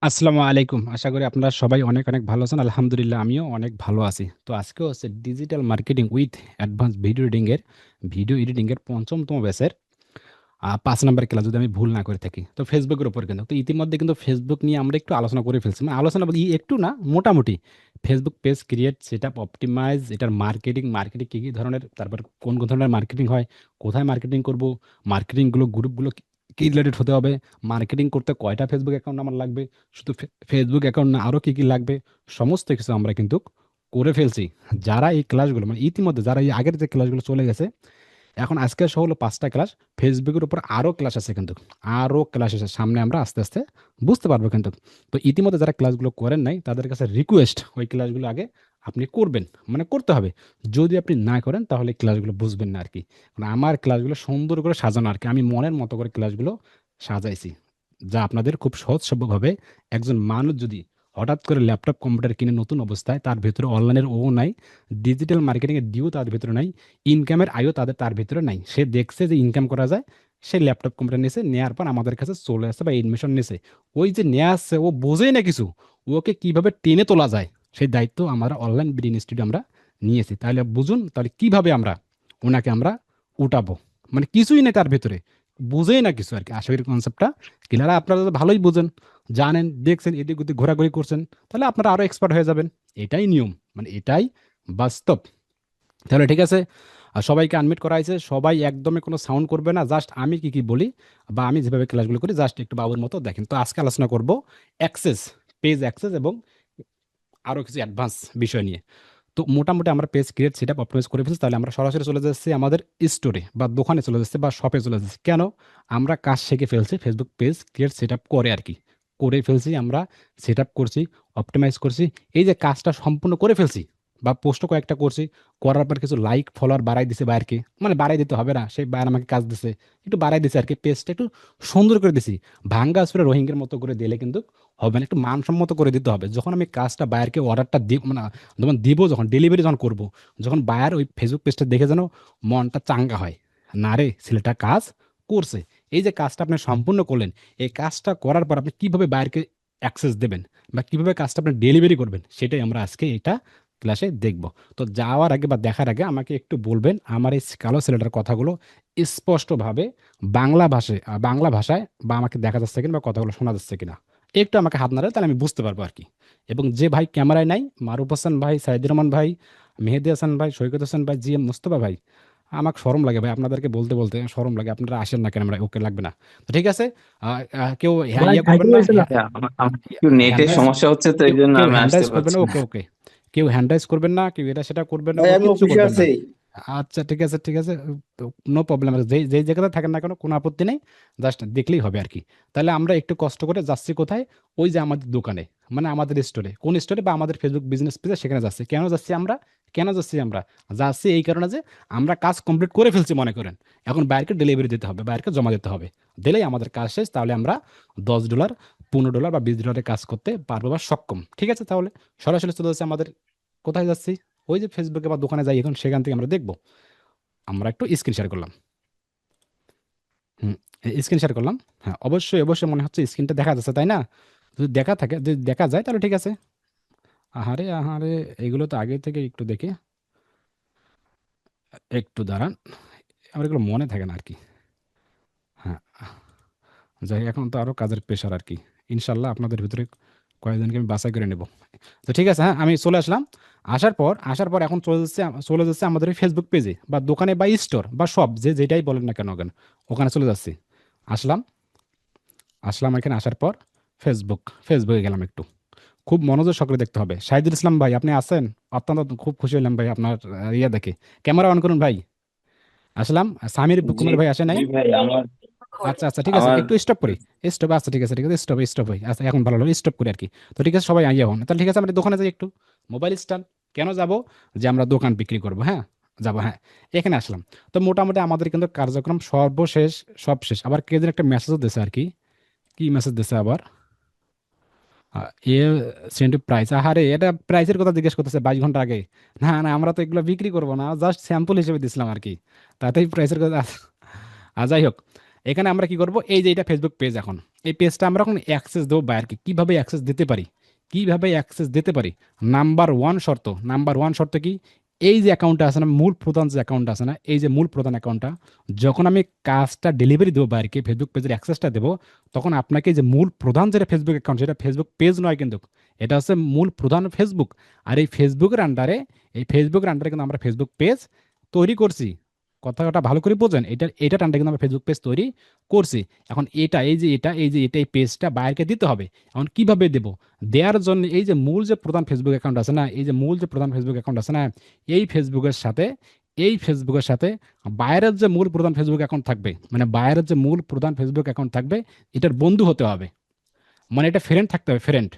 আসসালামু আলাইকুম। আশা করি আপনারা সবাই অনেক অনেক ভালো আছেন। আলহামদুলিল্লাহ আমিও অনেক ভালো আছি। তো আজকে হচ্ছে digital marketing with advance video editing এর ৫ম ব্যাচের ৫ নাম্বার ক্লাস যদি আমি ভুল না করে থাকি। তো ফেসবুকের উপর কিন্তু। তো ইতিমধ্যে কিন্তু ফেসবুক নিয়ে আমরা একটু আলোচনা করে ফেলছি। মানে আলোচনা বলতে একটু না, মোটামুটি। Facebook page create, setup, optimise, এটার মার্কেটিং কি, কি ধরনের, তারপর কোন ধরনের মার্কেটিং হয়, কোথায় মার্কেটিং করব, মার্কেটিংগুলো গ্রুপগুলো কি রিলেটেড হতে হবে, মার্কেটিং করতে কয়টা ফেসবুক অ্যাকাউন্ট আমার লাগবে, শুধু ফেসবুক অ্যাকাউন্ট না আরও কি, কি লাগবে, সমস্ত কিছু আমরা কিন্তু করে ফেলছি। যারা এই ক্লাসগুলো মানে ইতিমধ্যে যারা এই আগের যে ক্লাসগুলো চলে গেছে, এখন আজকের সহ হলো ৫টা ক্লাস। ফেসবুকের উপর আরও ক্লাস আছে কিন্তু। আরও ক্লাস আছে। সামনে আমরা আস্তে, আস্তে বুঝতে পারবো কিন্তু। তো ইতিমধ্যে যারা ক্লাসগুলো করেন নাই তাদের কাছে রিকোয়েস্ট ওই ক্লাসগুলো আগে আপনি করবেন। মানে করতে হবে। যদি আপনি না করেন তাহলে ক্লাসগুলো বুঝবেন না আরকি। মানে আমার ক্লাসগুলো সুন্দর করে সাজানো আরকি। আমি মনের মতো করে ক্লাসগুলো সাজাইছি। যা আপনাদের খুব সহজসাধ্যভাবে একজন মানুষ যদি হঠাৎ করে ল্যাপটপ কম্পিউটার কিনে নতুন অবস্থায় তার ভেতরে অনলাইনের ও নাই, ডিজিটাল মার্কেটিং এর ডিও তার ভেতরে নাই, ইনকামের আয়ও তার ভিতরে নাই। সে দেখছে যে ইনকাম করা যায়, সে ল্যাপটপ কম্পিউটার নিয়েছে, নেয়ার পর আমাদের কাছে চলে আসছে বা এডমিশন নিয়েছে। ওই যে নিয়ে আসছে ও বোঝেই না কিছু, ওকে কিভাবে টেনে তোলা যায় সেই দায়িত্ব আমরা অনলাইন ব্রেইন ইনস্টিটিউট আমরা নিয়েছি। তাহলে বুঝুন তাহলে কিভাবে আমরা ওনাকে আমরা উঠাবো। মানে কিছুই নেই তার ভেতরে, বুঝেই না কিছু আর কি। আশা করি কনসেপ্টটা ক্লিয়ার। আপনারা তো ভালোই বুঝেন, জানেন, দেখছেন, এদিক ওদিক ঘোরাঘুরি করছেন, তাহলে আপনারা আরো এক্সপার্ট হয়ে যাবেন। এটাই নিয়ম, মানে এটাই বাস্তব। তাহলে ঠিক আছে। সবাইকে আনমিউট করা হয়েছে। সবাই একদমই কোনো সাউন্ড করবে না। জাস্ট আমি কি, কি বলি বা আমি যেভাবে ক্লাসগুলো করি জাস্ট একটু বাবুর মতো দেখেন। তো আজকে আলোচনা করব অ্যাক্সেস, পেজ অ্যাক্সেস এবং আরো কিছু অ্যাডভান্স বিষয় নিয়ে। তো মোটামুটি আমরা পেজ ক্রিয়েট সেটআপ অপটিমাইজ করে ফেলছি। তাহলে আমরা সরাসরি চলে যাচ্ছি আমাদের স্টোরে বা দোকানে চলে যাচ্ছি বা শপে চলে যাচ্ছি। কেন? আমরা কাজ শিখে ফেলছি ফেসবুক পেজ ক্রিয়েট সেটআপ করে আরকি। করে ফেলছি আমরা, সেটআপ করছি, অপটিমাইজ করছি। এই যে কাজটা সম্পূর্ণ করে ফেলছি বা পোস্টও কয়েকটা করছি। করার পর কিছু লাইক ফলোয়ার বাড়াই দিছে বাইরকে। মানে বাড়াই দিতে হবে না। সেই বাইর আমাকে কাজ দিছে। একটু বাড়াই দিছে আরকি। পেজটা একটু সুন্দর করে দিছি। ভাঙ্গা চোরা রোহিঙ্গার মতো করে দিলে কিন্তু হবে না। একটু মানসম্মত করে দিতে হবে। যখন আমি কাজটা বায়ারকে অর্ডারটা দিব মানে যখন দিব, যখন ডেলিভারি যখন করব, যখন বায়ার ওই ফেসবুক পেজটা দেখে যেন মনটা চাঙ্গা হয়। না রে ছেলেটা কাজ করছে। এই যে কাজটা আপনি সম্পূর্ণ করলেন, এই কাজটা করার পর আপনি কিভাবে বায়ারকে অ্যাক্সেস দেবেন বা কিভাবে কাজটা আপনি ডেলিভারি করবেন সেটাই আমরা আজকে এটা ক্লাসে দেখব। তো যাওয়ার আগে বা দেখার আগে আমাকে একটু বলবেন আমার এই কালো ছেলেটার কথাগুলো স্পষ্টভাবে বাংলা ভাষায় বা আমাকে দেখা যাচ্ছে কিনা বা কথাগুলো শোনা যাচ্ছে কিনা একটু আমাকে হাত নাড়ালে তাহলে আমি বুঝতে পারবো আরকি। এবং যে ভাই ক্যামেরায় নাই, মারুফ হাসান ভাই, সাইদুর রহমান ভাই, মেহেদী হাসান ভাই, সৈকত হাসান ভাই, জিএম মুস্তফা ভাই, আমাকে শরম লাগে ভাই আপনাদেরকে বলতে বলতে শরম লাগে। আপনারা আসেন না ক্যামেরায়, ওকে লাগবে না। তো ঠিক আছে। কেউ ভাই ইয়া খাইতে করবেন না, বলছে না আমার একটু নেটের হ্যান্ড সমস্যা হচ্ছে তো এই কেউ জন্য কেউ আমি হ্যান্ড আসতে রাইজ করবে পারছি না, না। ওকে ওকে। কেউ হ্যান্ড রাইজ করবেন না, কেউ এটা সেটা করবেন না, ভাই কোনো আমি কিচ্ছু অফিসে করবেন না। আছি। আচ্ছা ঠিক আছে, ঠিক আছে। No problem. যেই যেই জায়গাতে থাকেন না কেন কোনো আপত্তি নেই। জাস্ট দেখলেই হবে আর কি। তাহলে আমরা একটু কষ্ট করে যাচ্ছি কোথায়? ওই যে আমাদের দোকানে, মানে আমাদের স্টোরে। কোন স্টোরে? বা আমাদের ফেসবুক বিজনেস পেজে, সেখানে যাচ্ছি। কেন যাচ্ছি আমরা? কেন যাচ্ছি আমরা? যাচ্ছি এই কারণে যে আমরা কাজ কমপ্লিট করে ফেলছি মনে করেন। এখন বাইরকে ডেলিভারি দিতে হবে, বাইরকে জমা দিতে হবে। দিলেই আমাদের কাজ শেষ। তাহলে আমরা $10, $15 বা $20 কাজ করতে পারবো বা সক্ষম। ঠিক আছে? তাহলে সরাসরি চলে যাচ্ছে আমাদের কোথায় যাচ্ছি? ওই যে ফেসবুকে বা দোকানে যাই এখন, সেখান থেকে আমরা দেখব। আমরা একটু স্ক্রিন শেয়ার করলাম। হুম, স্ক্রিন শেয়ার করলাম। হ্যাঁ, অবশ্যই, অবশ্যই মনে হচ্ছে স্ক্রিনটা দেখা যাচ্ছে, তাই না? যদি দেখা থাকে, যদি দেখা যায় তাহলে ঠিক আছে। আহারে, আহারে, এগুলো তো আগে থেকে একটু দেখি। একটু দাঁড়ান। আমার এগুলো মনে থাকে না আরকি। হ্যাঁ, যাই হোক, এখন তো আরো কাজের প্রেশার আরকি। ইনশাআল্লাহ আপনাদের ভিতরে কয়েকজনকে আমি বাছাই করে নেব। তো ঠিক আছে, হ্যাঁ, আমি চলে আসলাম। আসার পর এখন চলে যাচ্ছে আমাদের ওই ফেসবুক পেজে বা দোকানে বা স্টোর বা শপ, যে যেটাই বলেন না কেন, ওখানে চলে যাচ্ছি। আসলাম, আসলাম এখানে। আসার পর ফেসবুকে গেলাম একটু। খুব মনোযোগ সহকারে দেখতে হবে। শাহিদুল ইসলাম ভাই আপনি আছেন? অত্যন্ত খুব খুশি হইলাম ভাই আপনার ইয়ে দেখে। ক্যামেরা অন করুন ভাই। আসলাম। সামির জি, কুমার ভাই আসে নাই? জি ভাই আমার আচ্ছা, আচ্ছা, ঠিক আছে। আমার একটু স্টপ করি। স্টপ, আচ্ছা ঠিক আছে, ঠিক আছে। স্টপ ভাই। আচ্ছা এখন ভালো হলো। স্টপ করি আরকি। তো ঠিক আছে, সবাই আইয়া হন। তাহলে ঠিক আছে, আমরা দোকানে যাই একটু। মোবাইল স্ট্যান্ড কেন যাবো? যে আমরা দোকান বিক্রি করব, হ্যাঁ? যাবো, হ্যাঁ। এখানে আসলাম। তো মোটামুটি আমাদের কিন্তু কার্যক্রম সর্বশেষ, সব শেষ। আবার কে যেন একটা মেসেজও দিছে আরকি। কি মেসেজ দিছে আবার? আ এ সেন্ড টু প্রাইস। আহারে! এটা প্রাইসের কথা জিজ্ঞেস করতেছে ২২ ঘন্টা আগে। না, না, আমরা তো এগুলো বিক্রি করব না। জাস্ট স্যাম্পল হিসেবে দিছিলাম আরকি। তাতেই প্রাইসের কথা। যাই হোক। এখানে আমরা কি করব, এই যে এটা ফেসবুক পেজ, এখন এই পেজটা আমরা এখন অ্যাক্সেস দেবো বায়ারকে। কিভাবে অ্যাক্সেস দিতে পারি, কিভাবে অ্যাক্সেস দিতে পারি? নাম্বার ওয়ান শর্ত কি, এই যে অ্যাকাউন্টটা আছে না, মূল প্রধান যে অ্যাকাউন্ট আছে না, এই যে মূল প্রধান অ্যাকাউন্টটা, যখন আমি কাজটা ডেলিভারি দেবো বায়ারকে, ফেসবুক পেজের অ্যাক্সেসটা দেবো, তখন আপনাকে যে মূল প্রধান যেটা ফেসবুক অ্যাকাউন্ট, সেটা ফেসবুক পেজ নয় কিন্তু, এটা হচ্ছে মূল প্রধান ফেসবুক। আর এই ফেসবুকের আন্ডারে কিন্তু আমরা ফেসবুক পেজ তৈরি করছি। কথাটা ভালো করে বোঝেন, এটার আন্ডারে কিন্তু আমরা ফেসবুক পেজ তৈরি করছি। এখন এটা এই পেজটা বায়ারকে দিতে হবে। এখন কিভাবে দেব? দেওয়ার জন্য এই যে মূল যে প্রধান ফেসবুক অ্যাকাউন্ট আছে না, এই যে মূল যে প্রধান ফেসবুক অ্যাকাউন্ট আছে না, এই ফেসবুকের সাথে এই ফেসবুকের সাথে বায়ারের যে মূল প্রধান ফেসবুক অ্যাকাউন্ট থাকবে, মানে বায়ারের যে মূল প্রধান ফেসবুক অ্যাকাউন্ট থাকবে, এটার বন্ধু হতে হবে। মানে এটা ফ্রেন্ড থাকতে হবে, ফ্রেন্ড।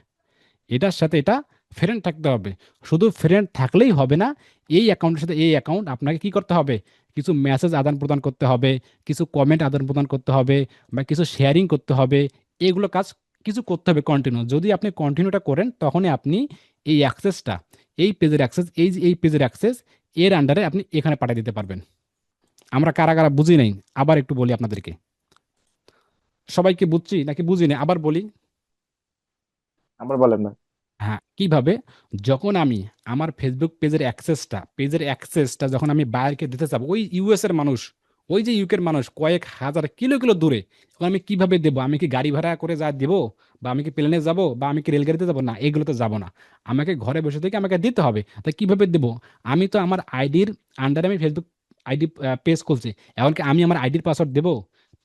এটার সাথে এটা ফ্রেন্ড থাকতে হবে। শুধু ফ্রেন্ড থাকলেই হবে না, এই অ্যাকাউন্টের সাথে এই অ্যাকাউন্ট আপনাকে কি করতে হবে? কিছু মেসেজ আদান প্রদান করতে হবে, কিছু কমেন্ট আদান প্রদান করতে হবে, বা কিছু শেয়ারিং করতে হবে। এগুলো কাজ কিছু করতে হবে কন্টিনিউ। যদি আপনি কন্টিনিউটা করেন, তখনই আপনি এই অ্যাক্সেসটা, এই পেজের অ্যাক্সেস, এই যে এই পেজের অ্যাক্সেস, এর আন্ডারে আপনি এখানে পাঠিয়ে দিতে পারবেন। আমরা কারা কারা বুঝি নাই, আবার একটু বলি আপনাদেরকে। সবাইকে বুঝছি নাকি বুঝি না, আবার বলি। আবার বলেন না। হ্যাঁ, কিভাবে? যখন আমি আমার ফেসবুক পেজের অ্যাক্সেসটা যখন আমি বায়ারকে দিতে চাবো, ওই ইউএস এর মানুষ, ওই যে ইউকের মানুষ কয়েক হাজার কিলো কিলো দূরে, তখন আমি কিভাবে দেবো? আমি কি গাড়ি ভাড়া করে যা দেবো, বা আমি কি প্লেনে যাব, বা আমি কি রেলগাড়িতে যাবো? না, এগুলোতে যাবো না। আমাকে ঘরে বসে থেকে আমাকে দিতে হবে। তাই কিভাবে দেবো? আমি তো আমার আইডির আন্ডারে আমি ফেসবুক আইডি পেজ খুলছি। এমনকি আমি আমার আইডির পাসওয়ার্ড দেবো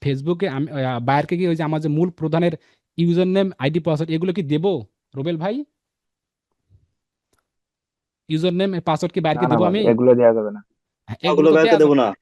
ফেসবুকে? আমি বায়ারকে কি ওই যে আমার যে মূল প্রধানের ইউজার নেম, আইডি, পাসওয়ার্ড, এগুলো কি দেবো রুবেল ভাই? ইউজার নেম পাসওয়ার্ড কি না বাইরকে না দেবো ভাই, আমি? এগুলো দেওয়া যাবে না। হ্যাঁ, এগুলো ওগুলো তো ব্যাংকে দেওয়া দেবো যাবে না। না।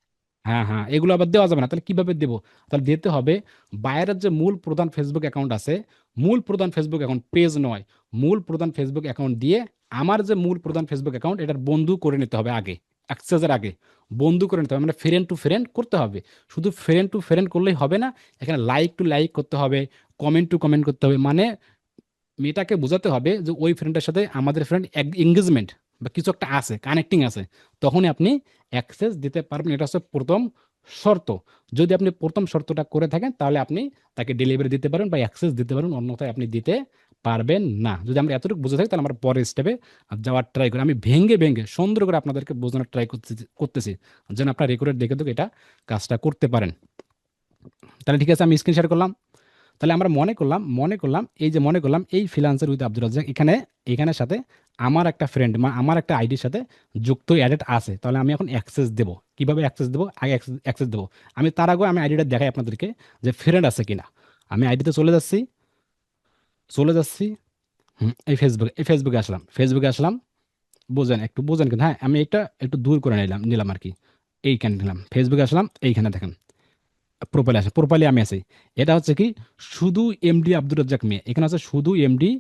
হ্যাঁ হ্যাঁ, এগুলো আবার দেওয়া যাবে না। তাহলে কিভাবে দেবো? তাহলে দিতে হবে বায়ারের যে মূল প্রধান ফেসবুক অ্যাকাউন্ট আছে, মূল প্রধান ফেসবুক অ্যাকাউন্ট, পেজ নয়, মূল প্রধান ফেসবুক অ্যাকাউন্ট দিয়ে আমার যে মূল প্রধান ফেসবুক অ্যাকাউন্ট, এটার বন্ধু করে নিতে হবে আগে। অ্যাক্সেসের আগে বন্ধু করে নিতে হবে, মানে ফ্রেন্ড টু ফ্রেন্ড করতে হবে। শুধু ফ্রেন্ড টু ফ্রেন্ড করলেই হবে না, এখানে লাইক টু লাইক করতে হবে, কমেন্ট টু কমেন্ট করতে হবে। মানে মেয়েটাকে বোঝাতে হবে যে ওই ফ্রেন্ডের সাথে আমাদের ফ্রেন্ড এঙ্গেজমেন্ট বা কিছু একটা আছে, কানেক্টিং আছে, তখনই আপনি অ্যাক্সেস দিতে পারবেন। এটা হচ্ছে প্রথম শর্ত। যদি আপনি প্রথম শর্তটা করে থাকেন, তাহলে আপনি তাকে ডেলিভারি দিতে পারেন বা অ্যাক্সেস দিতে পারেন, অন্যথায় আপনি দিতে পারবেন না। যদি আমরা এতটুকু বুঝে থাকি, তাহলে আমরা পরের স্টেপে যাওয়ার ট্রাই করি। আমি ভেঙে ভেঙে সুন্দর করে আপনাদেরকে বোঝানোর ট্রাই করতেছি, যেন আপনার রেকর্ডের দেখে দেখে এটা কাজটা করতে পারেন। তাহলে ঠিক আছে, আমি স্ক্রিন শেয়ার করলাম। তাহলে আমরা মনে করলাম এই ফ্রিল্যান্সার উইথ আব্দুর রাজ্জাক এখানে, এখানের সাথে আমার একটা ফ্রেন্ড, আমার একটা আইডির সাথে যুক্ত অ্যাডেড আছে। তাহলে আমি এখন অ্যাক্সেস দেবো। কিভাবে অ্যাক্সেস দেবো? আগে অ্যাক্সেস দেবো। আমি তার আগে আমি আইডিটা দেখাই আপনাদেরকে যে ফ্রেন্ড আছে কিনা। আমি আইডিতে চলে যাচ্ছি। এই ফেসবুকে আসলাম। বোঝেন, একটু বোঝেন কিন্তু। হ্যাঁ, আমি এটা একটু দূর করে নিলাম আর কি। এইখানে নিলাম, ফেসবুকে আসলাম, এইখানে দেখেন প্রোফাইলে আমি আছি। এটা হচ্ছে কি, শুধু এমডি আব্দুর রাজ্জাক মিয়া। এখানে আছে শুধু এমডি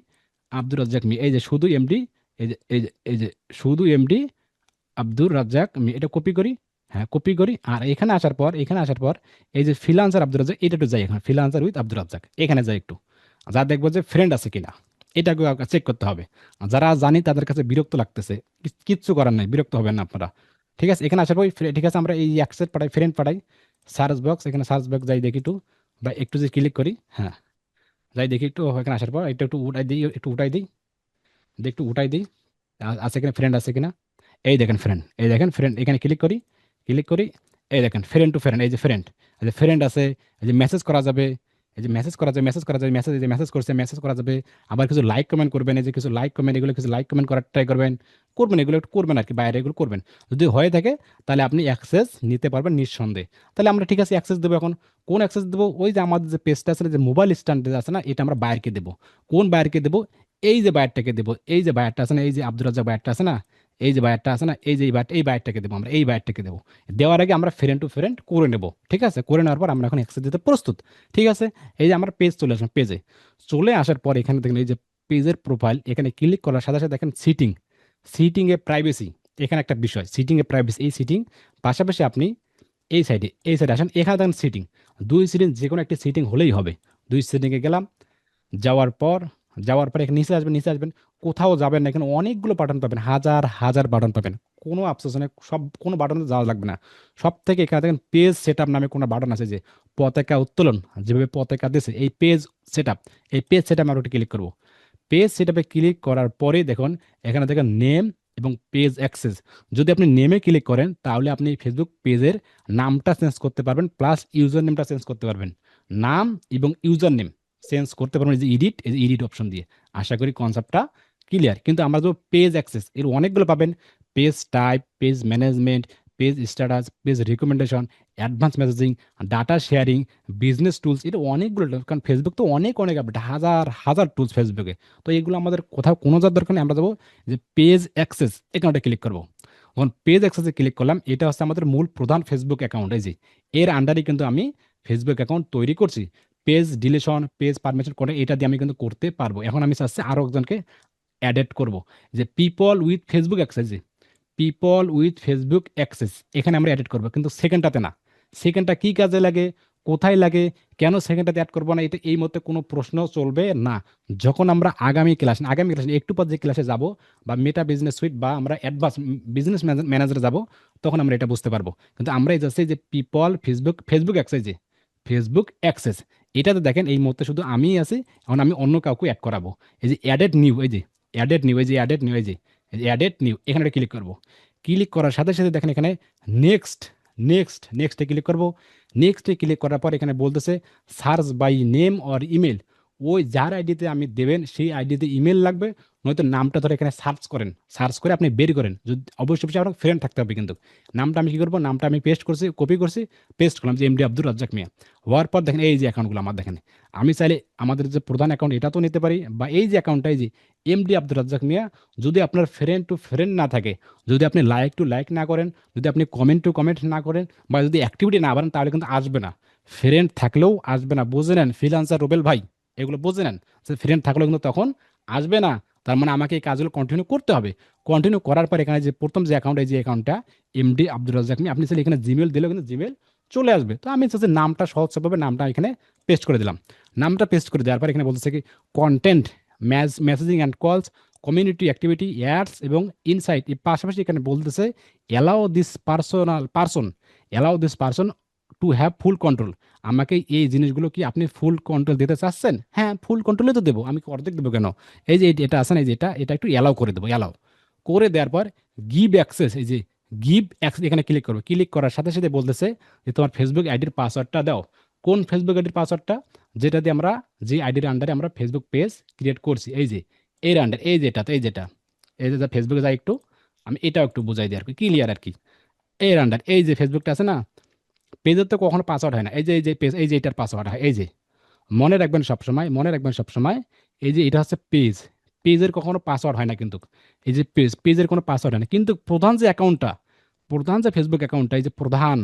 আব্দুর রাজ্জাক মিয়া। এই যে শুধু এমডি, এই যে শুধু এমডি আব্দুর রাজ্জাক মিয়া। এটা কপি করি। হ্যাঁ, কপি করি। আর এখানে আসার পর এই যে ফ্রিল্যান্সার আব্দুর রাজ্জাক, এটা একটু যাই, এখন ফ্রিল্যান্সার উইথ আব্দুর রাজ্জাক এখানে যাই একটু। যা দেখবো যে ফ্রেন্ড আছে কিনা, এটাকে চেক করতে হবে। যারা জানি তাদের কাছে বিরক্ত লাগতেছে, কিচ্ছু করার নাই, বিরক্ত হবেন না আপনারা। ঠিক আছে, এখানে আসার পর ঠিক আছে, আমরা এই অ্যাক্সেস পাঠাই, ফ্রেন্ড পাঠাই। সার্চ বক্স, এখানে সার্চ বক্স যাই দেখি একটু, বা একটু যে ক্লিক করি। হ্যাঁ, যাই দেখি একটু। এখানে আসার পর এটা একটু উঠাই দিই, একটু উঠাই দিই। আছে কিনা, ফ্রেন্ড আছে কিনা। এই দেখেন ফ্রেন্ড, এখানে ক্লিক করি। এই দেখেন ফ্রেন্ড টু ফ্রেন্ড, এই যে ফ্রেন্ড আছে। এই যে মেসেজ করা যাবে, মেসেজ করা যাবে। আবার কিছু লাইক কমেন্ট করবেন, এই যে কিছু লাইক কমেন্ট, এগুলো কিছু লাইক কমেন্ট করার ট্রাই করবেন এগুলো একটু করবেন আর কি, বাইরে এগুলো করবেন। যদি হয়ে থাকে, তাহলে আপনি অ্যাক্সেস নিতে পারবেন নিঃসন্দেহে। তাহলে আমরা ঠিক আছে অ্যাক্সেস দেবো। এখন কোন অ্যাক্সেস দেবো? ওই যে আমাদের যে পেজটা আছে, যে মোবাইল স্ট্যান্ড আছে না, এটা আমরা বায়ারকে দেবো। কোন বায়ারকে দেবো? এই যে বায়ারটাকে দেবো। এই যে বায়ারটা আছে না, এই যে আব্দুর রাজ্জাক বায়ারটা আছে না, এই যে বায়ারটা আছে না, এই যে এই বায়ারটাকে দেবো আমরা, এই বায়ারটাকে দেবো। দেওয়ার আগে আমরা ফ্রেন্ড টু ফ্রেন্ড করে নেব। ঠিক আছে, করে নেওয়ার পর আমরা এখন অ্যাক্সেস দিতে প্রস্তুত। ঠিক আছে, এই যে আমার পেজ চলে আসলাম। পেজে চলে আসার পর এখানে দেখেন এই যে পেজের প্রোফাইল, এখানে ক্লিক করার সাথে সাথে দেখেন সিটিংয়ে প্রাইভেসি। এখানে একটা বিষয়, সিটিংয়ে প্রাইভেসি, এই সিটিং পাশাপাশি আপনি এই সাইডে আসেন। এখানে দেখেন সিটিং, দুই সিটিং, যে কোনো একটি সিটিং হলেই হবে। দুই সিটিংয়ে গেলাম। যাওয়ার পর এখানে নিচে আসবেন। কোথাও যাবেন না, এখানে অনেকগুলো বাটন পাবেন, হাজার হাজার বাটন পাবেন। কোনো আফসোস নেই, কোনো বাটনে যাওয়া লাগবে না। সব থেকে এখানে দেখেন পেজ সেট আপ নামে কোনো বাটন আছে, যে পতাকা উত্তোলন, যেভাবে পতাকা দিয়েছে এই পেজ সেট আপ, এই পেজ সেট আপ আমরা ওটা ক্লিক করবো। পেজ সেটআপে ক্লিক করার পরে দেখুন এখানে দেখেন নেম এবং পেজ অ্যাক্সেস। যদি আপনি নেমে ক্লিক করেন তাহলে আপনি ফেসবুক পেজের নামটা চেঞ্জ করতে পারবেন, প্লাস ইউজার নেমটা চেঞ্জ করতে পারবেন। নাম এবং ইউজার নেম চেঞ্জ করতে পারবেন এই যে এডিট অপশন দিয়ে। আশা করি কনসেপ্টটা ক্লিয়ার। কিন্তু আমরা যে পেজ অ্যাক্সেস এর অনেকগুলো পাবেন, page type, page management, page status, page recommendation, advance messaging, data sharing, business tools, এটা অনেকগুলো tool। কারণ ফেসবুক তো অনেক অনেক আপডেট, হাজার হাজার টুলস ফেসবুকে। তো এগুলো আমাদের কোথাও কোনো যার দরকার নেই, আমরা যাবো যে পেজ অ্যাক্সেস এখানটা ক্লিক করবো। যখন পেজ অ্যাক্সেসে ক্লিক করলাম, এটা হচ্ছে আমাদের মূল প্রধান ফেসবুক অ্যাকাউন্ট। এই যে এর আন্ডারে কিন্তু আমি ফেসবুক অ্যাকাউন্ট তৈরি করছি। পেজ ডিলিশন, পেজ পারমিশন করে এটা দিয়ে আমি কিন্তু করতে পারবো। এখন আমি চাচ্ছি আরও একজনকে অ্যাডেড করব, যে people with Facebook access, people with Facebook access এখানে আমরা অ্যাড করবো, কিন্তু সেকেন্ডটাতে না। সেকেন্ডটা কি কাজে লাগে, কোথায় লাগে, কেন সেকেন্ডটাতে অ্যাড করবো না, এটা এই মধ্যে কোনো প্রশ্ন চলবে না। যখন আমরা আগামী ক্লাস একটু পর যে ক্লাসে যাব, বা মেটা বিজনেস সুইট বা আমরা অ্যাডভান্স বিজনেস ম্যানেজারে যাব, তখন আমরা এটা বুঝতে পারবো। কিন্তু আমরা এই যাচ্ছি যে পিপল ফেসবুক ফেসবুক অ্যাক্সেস, যে ফেসবুক অ্যাক্সেস, এটাতে দেখেন এই মুহূর্তে শুধু আমিই আছি। এখন আমি অন্য কাউকে অ্যাড করাবো। এই যে অ্যাডেড নিউ, এই যে অ্যাডেড নিউ, এই যে অ্যাডেড নিউ, এই যে অ্যাডেড নিউ, এখানে ক্লিক করবো। ক্লিক করার সাথে সাথে দেখেন এখানে নেক্সট, নেক্সটে ক্লিক করব। নেক্সটে ক্লিক করার পর এখানে বলতেছে search by name or email. ওই যার আইডিতে আমি দেবেন সেই আইডিতে ইমেল লাগবে, নয়তো নামটা ধরে এখানে সার্চ করেন, সার্চ করে আপনি বের করেন। যদি অবশ্যই অবশ্যই আপনার ফ্রেন্ড থাকতে হবে কিন্তু। নামটা আমি কী করবো, নামটা আমি পেস্ট করছি, কপি করছি, পেস্ট করলাম যে এমডি আব্দুর রাজ্জাক মিয়া। হওয়ার পর দেখেন এই যে অ্যাকাউন্টগুলো আমার দেখেন, আমি চাইলে আমাদের যে প্রধান অ্যাকাউন্ট এটা তো নিতে পারি, বা এই যে অ্যাকাউন্টটা, এই যে এমডি আব্দুর রাজ্জাক মিয়া। যদি আপনার ফ্রেন্ড টু ফ্রেন্ড না থাকে, যদি আপনি লাইক টু লাইক না করেন, যদি আপনি কমেন্ট টু কমেন্ট না করেন, বা যদি অ্যাক্টিভিটি না বাড়েন, তাহলে কিন্তু আসবে না। ফ্রেন্ড থাকলেও আসবে না, বুঝে নেন ফ্রিল্যান্সার রুবেল ভাই, এগুলো বুঝে নেন। যে ফ্রেন্ড থাকলেও কিন্তু তখন আসবে না। তার মানে আমাকে এই কাজগুলো কন্টিনিউ করতে হবে। কন্টিনিউ করার পর এখানে যে প্রথম যে অ্যাকাউন্ট, এই যে অ্যাকাউন্টটা এমডি আব্দুর রাজ্জাক মিয়া, আপনি চাইলে এখানে জিমেল দিলেও কিন্তু জিমেল চলে আসবে। তো আমি চাচ্ছি নামটা সহজভাবে নামটা এখানে পেস্ট করে দিলাম। নামটা পেস্ট করে দেওয়ার পর এখানে বলতেছে কি কন্টেন্ট, মেসেজিং অ্যান্ড কলস, কমিউনিটি অ্যাক্টিভিটি, অ্যাডস এবং ইনসাইট। এর পাশাপাশি এখানে বলতেছে allow this person to have full control. আমাকে এই জিনিসগুলো কি আপনি ফুল কন্ট্রোল দিতে চাচ্ছেন? হ্যাঁ, ফুল কন্ট্রোলে তো দেবো, আমি কি অর্ধেক দেবো কেন? এই যে এটা আছে না, এই যে এটা একটু অ্যালাউ করে দেবো। অ্যালাউ করে দেওয়ার পর গিভ অ্যাক্সেস, এই যে গিভ অ্যাক্সেস এখানে ক্লিক করবো। ক্লিক করার সাথে সাথে বলতেছে যে তোমার ফেসবুক আইডির পাসওয়ার্ডটা দাও। কোন ফেসবুক আইডির পাসওয়ার্ডটা? যেটা দিয়ে আমরা, যে আইডির আন্ডারে আমরা ফেসবুক পেজ ক্রিয়েট করছি, এই যে এর আন্ডার, এই যে ফেসবুকে যাই একটু, আমি এটাও একটু বুঝাই দিই আর কি, ক্লিয়ার আর কি। এর আন্ডার এই যে ফেসবুকটা আছে না, পেজের তো কখনো পাসওয়ার্ড হয় না। এই যে পেজ, এই যে এটার পাসওয়ার্ড হয়, এই যে মনে রাখবেন সবসময়, এই যে এটা হচ্ছে পেজ, পেজের কখনো পাসওয়ার্ড হয় না কিন্তু। এই যে পেজের কোনো পাসওয়ার্ড হয় না, কিন্তু প্রধান যে ফেসবুক অ্যাকাউন্টটা, এই যে প্রধান,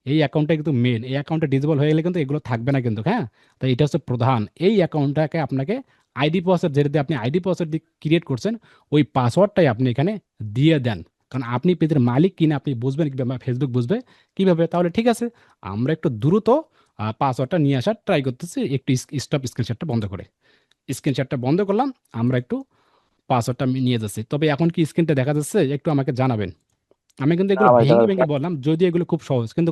এই অ্যাকাউন্টটা কিন্তু মেন। এই অ্যাকাউন্টটা ডিসেবল হয়ে গেলে কিন্তু এগুলো থাকবে না কিন্তু, হ্যাঁ। তাই এটা হচ্ছে প্রধান। এই অ্যাকাউন্টটাকে আপনাকে আইডি পাসওয়ার্ড, যেটা দিয়ে আপনি আইডি পাসওয়ার্ড দিয়ে ক্রিয়েট করছেন, ওই পাসওয়ার্ডটাই আপনি এখানে দিয়ে দেন। কারণ আপনি পেজের মালিক কিনা আপনি বুঝবেন কীভাবে, ফেসবুক বুঝবে কীভাবে? তাহলে ঠিক আছে, আমরা একটু দ্রুত পাসওয়ার্ডটা নিয়ে আসার ট্রাই করতেছি। একটু স্টপ স্ক্রিনশটটা বন্ধ করে, স্ক্রিনশটটা বন্ধ করলাম। আমরা একটু পাসওয়ার্ডটা আমি নিয়ে যাচ্ছি। তবে এখন কি স্ক্রিনটা দেখা যাচ্ছে? একটু আমাকে জানাবেন। আমি কিন্তু না এগুলো ভাই, ভেঙে ভেঙে বললাম, যদিও এগুলো খুব সহজ, কিন্তু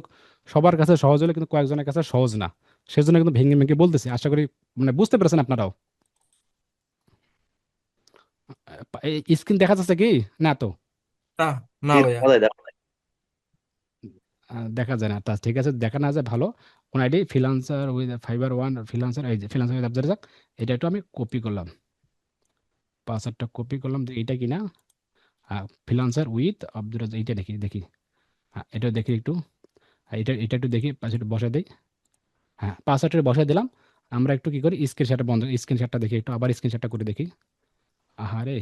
সবার কাছে সহজ হলে কিন্তু কয়েকজনের কাছে সহজ না। সেজন্য কিন্তু ভেঙে ভেঙে বলতেছি। আশা করি মানে বুঝতে পেরেছেন আপনারাও। স্ক্রিন দেখা যাচ্ছে কি না? তো না, না ভাইয়া। দেখা যায় না, তা ঠিক আছে, দেখা না যায় ভালো। কোন ID? Freelancer with fibre one, freelancer, এই যে ফ্রিল্যান্সার উইথ আব্দুর রাজ্জাক, এটা একটু আমি কপি করলাম, পাসওয়ার্ডটা কপি করলাম, যে এইটা কিনা। হ্যাঁ, ফ্রিল্যান্সার উইথ আব্দুর রাজ্জাক, এইটা দেখি দেখি। হ্যাঁ, এটা দেখি একটু। হ্যাঁ, এটা একটু দেখি, পাসওয়ার্ড বসাই দিই। হ্যাঁ, পাসওয়ার্ডটা বসাই দিলাম। আমরা একটু কি করি, স্ক্রিনশটটা বন্ধ, স্ক্রিনশটটা দেখি একটু, আবার স্ক্রিনশটটা করে দেখি। আহারে,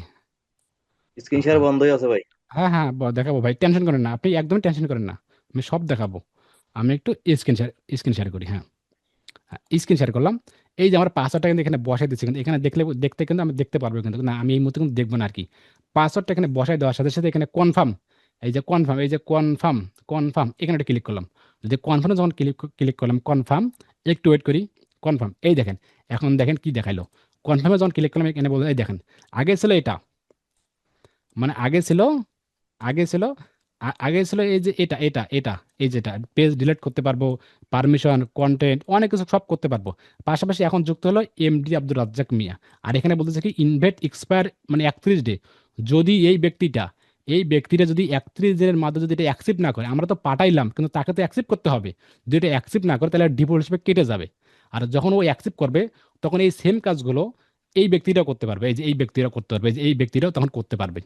স্ক্রিন শেয়ার আহা, বন্ধই আছে ভাই। হ্যাঁ হ্যাঁ, দেখাবো ভাই, টেনশন করেন না, আপনি একদমই টেনশন করেন না, আমি সব দেখাবো। আমি একটু স্ক্রিন শেয়ার করি। হ্যাঁ, স্ক্রিন শেয়ার করলাম। এই যে আমার পাসওয়ার্ডটা কিন্তু এখানে বসাই দিচ্ছি, কিন্তু এখানে দেখতে কিন্তু আমি দেখতে পারবো, কিন্তু না, আমি এই মুহূর্তে কিন্তু দেখবো না আর কি। পাসওয়ার্ডটা এখানে বসাই দেওয়ার সাথে সাথে এখানে কনফার্ম, এই যে কনফার্ম এখানে একটা ক্লিক করলাম। যদি কনফার্মে যখন ক্লিক করলাম, কনফার্ম, একটু ওয়েট করি, কনফার্ম, এই দেখেন, এখন দেখেন কি দেখাইলো। কনফার্মে যখন ক্লিক করলাম, এখানে বললো এই দেখেন, আগে ছিল এটা, মানে আগে ছিল আগে ছিল আগে ছিল এই যে এটা এই যেটা পেজ ডিলিট করতে পারবো, পারমিশন, কন্টেন্ট, অনেক কিছু সব করতে পারবো। পাশাপাশি এখন যুক্ত হলো এমডি আব্দুর রাজ্জাক মিয়া। আর এখানে বলতেছে কি ইনভেট এক্সপায়ার মানে 31 ডে। যদি এই ব্যক্তিটা যদি 31 দিনের মাধ্যমে যদি এটা অ্যাকসেপ্ট না করে, আমরা তো পাঠাইলাম কিন্তু তাকে তো অ্যাকসেপ্ট করতে হবে। যদি এটা অ্যাকসেপ্ট না করে তাহলে ডিফল্ট হিসেবে কেটে যাবে। আর যখন ও অ্যাকসেপ্ট করবে তখন এই সেম কাজগুলো এই ব্যক্তিটাও করতে পারবে, এই যে এই ব্যক্তিরা করতে পারবে, এই যে এই ব্যক্তিরাও তখন করতে পারবে।